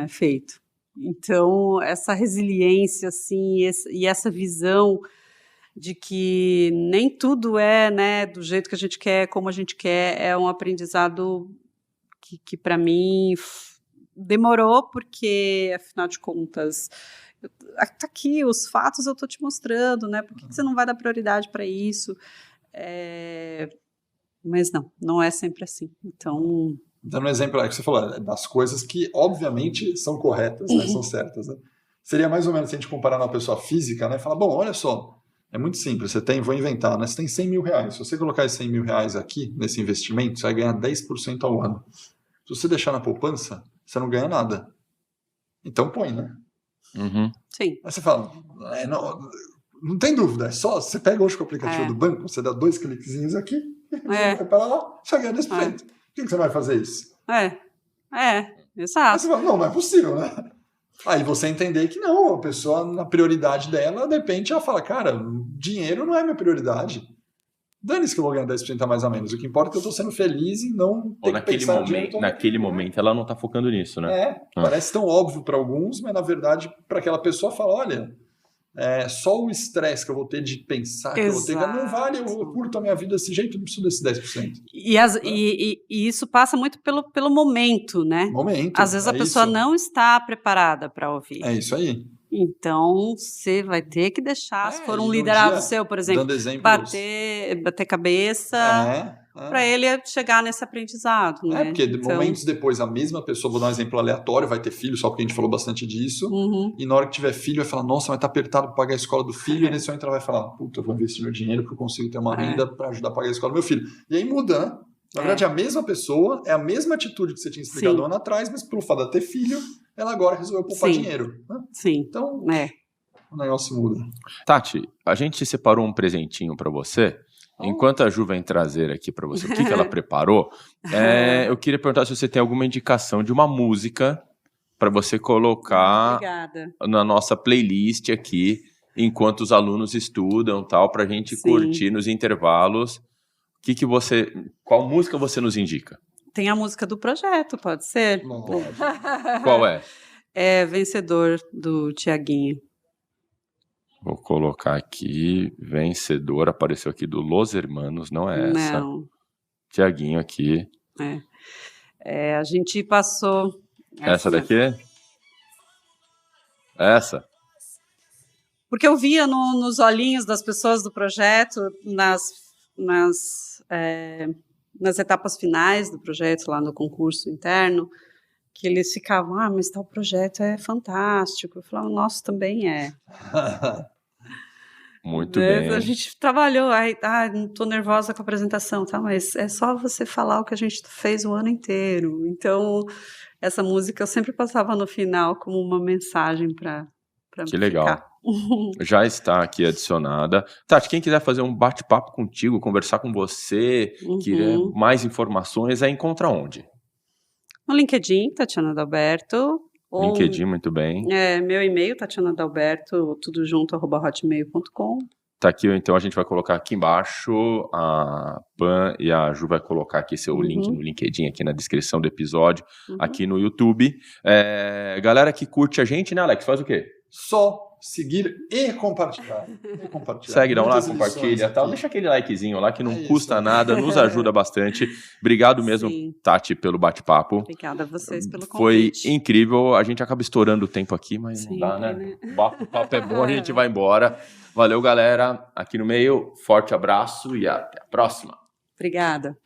feito. Então, essa resiliência, assim, e essa visão de que nem tudo é, né, do jeito que a gente quer, como a gente quer, é um aprendizado que para mim demorou, porque, afinal de contas, tá aqui, os fatos eu estou te mostrando, né? Por que você não vai dar prioridade para isso? Mas não é sempre assim. Então... Dando um exemplo que você falou, das coisas que, obviamente, são corretas, né? São certas. Né? Seria mais ou menos, se a gente comparar uma pessoa física, né? Falar, bom, olha só, é muito simples, vou inventar, né? Você tem 100 mil reais. Se você colocar esses 100 mil reais aqui, nesse investimento, você vai ganhar 10% ao ano. Se você deixar na poupança, você não ganha nada. Então põe, né? Uhum. Sim. Aí você fala, não tem dúvida, é só, você pega hoje com o aplicativo do banco, você dá 2 cliquezinhos aqui, você vai para lá, você ganha 10%. Por que você vai fazer isso? Exato. Aí você fala, não é possível, né? Aí você entender que não, a pessoa, na prioridade dela, de repente ela fala, cara, dinheiro não é minha prioridade. Dane-se que eu vou ganhar 10% a mais ou menos. O que importa é que eu estou sendo feliz e não ter que pensar naquele momento ela não está focando nisso, né? Parece tão óbvio para alguns, mas na verdade para aquela pessoa fala, olha, só o estresse que eu vou ter de pensar que eu vou ter, não vale, eu curto a minha vida desse jeito, não preciso desses 10%. E isso passa muito pelo momento, né? Às vezes a pessoa não está preparada para ouvir. É isso aí. Então, você vai ter que deixar, se for e um no liderado dia, seu, por exemplo, dando exemplos. bater cabeça para ele chegar nesse aprendizado, né? Porque Então, momentos depois, a mesma pessoa, vou dar um exemplo aleatório, vai ter filho, só porque a gente falou bastante disso, e na hora que tiver filho, vai falar, nossa, vai estar apertado para pagar a escola do filho, e nesse momento ela vai falar, puta, eu vou investir meu dinheiro porque eu consigo ter uma renda para ajudar a pagar a escola do meu filho. E aí muda, né? Na verdade, a mesma pessoa, é a mesma atitude que você tinha explicado um ano atrás, mas pelo fato de ter filho, ela agora resolveu poupar dinheiro. Né? Sim. Então, o negócio muda. Tati, a gente separou um presentinho para você. Enquanto a Ju vem trazer aqui para você o que ela preparou, eu queria perguntar se você tem alguma indicação de uma música para você colocar na nossa playlist aqui, enquanto os alunos estudam, tal, para a gente curtir nos intervalos. Qual música você nos indica? Tem a música do projeto, pode ser? Qual é? É Vencedor, do Tiaguinho. Vou colocar aqui, Vencedor, apareceu aqui do Los Hermanos, não é essa. Não. Tiaguinho aqui. A gente passou... Essa daqui? Essa? Porque eu via nos olhinhos das pessoas do projeto, nas etapas finais do projeto, lá no concurso interno, que eles ficavam, mas tal projeto é fantástico. Eu falava, nosso também é. Muito bem. A gente trabalhou, não estou nervosa com a apresentação, tá? Mas é só você falar o que a gente fez o ano inteiro. Então, essa música eu sempre passava no final como uma mensagem para que legal. Já está aqui adicionada. Tati, quem quiser fazer um bate-papo contigo, conversar com você, querer mais informações, encontra onde? No LinkedIn, Tatiana Dalberto. LinkedIn, muito bem. Meu e-mail, tatianadalberto, tudo junto, @hotmail.com. Tá aqui, então a gente vai colocar aqui embaixo, a Pan e a Ju vai colocar aqui seu link no LinkedIn, aqui na descrição do episódio, aqui no YouTube. Galera que curte a gente, né, Alex? Faz o quê? Só seguir e compartilhar. Segue, dá um like, compartilha, tal. Deixa aquele likezinho lá que não custa nada, nos ajuda bastante. Obrigado mesmo, Tati, pelo bate-papo. Obrigada a vocês pelo convite. Foi incrível. A gente acaba estourando o tempo aqui, mas não dá, né? O papo é bom, a gente vai embora. Valeu, galera. Aqui no meio, forte abraço e até a próxima. Obrigada.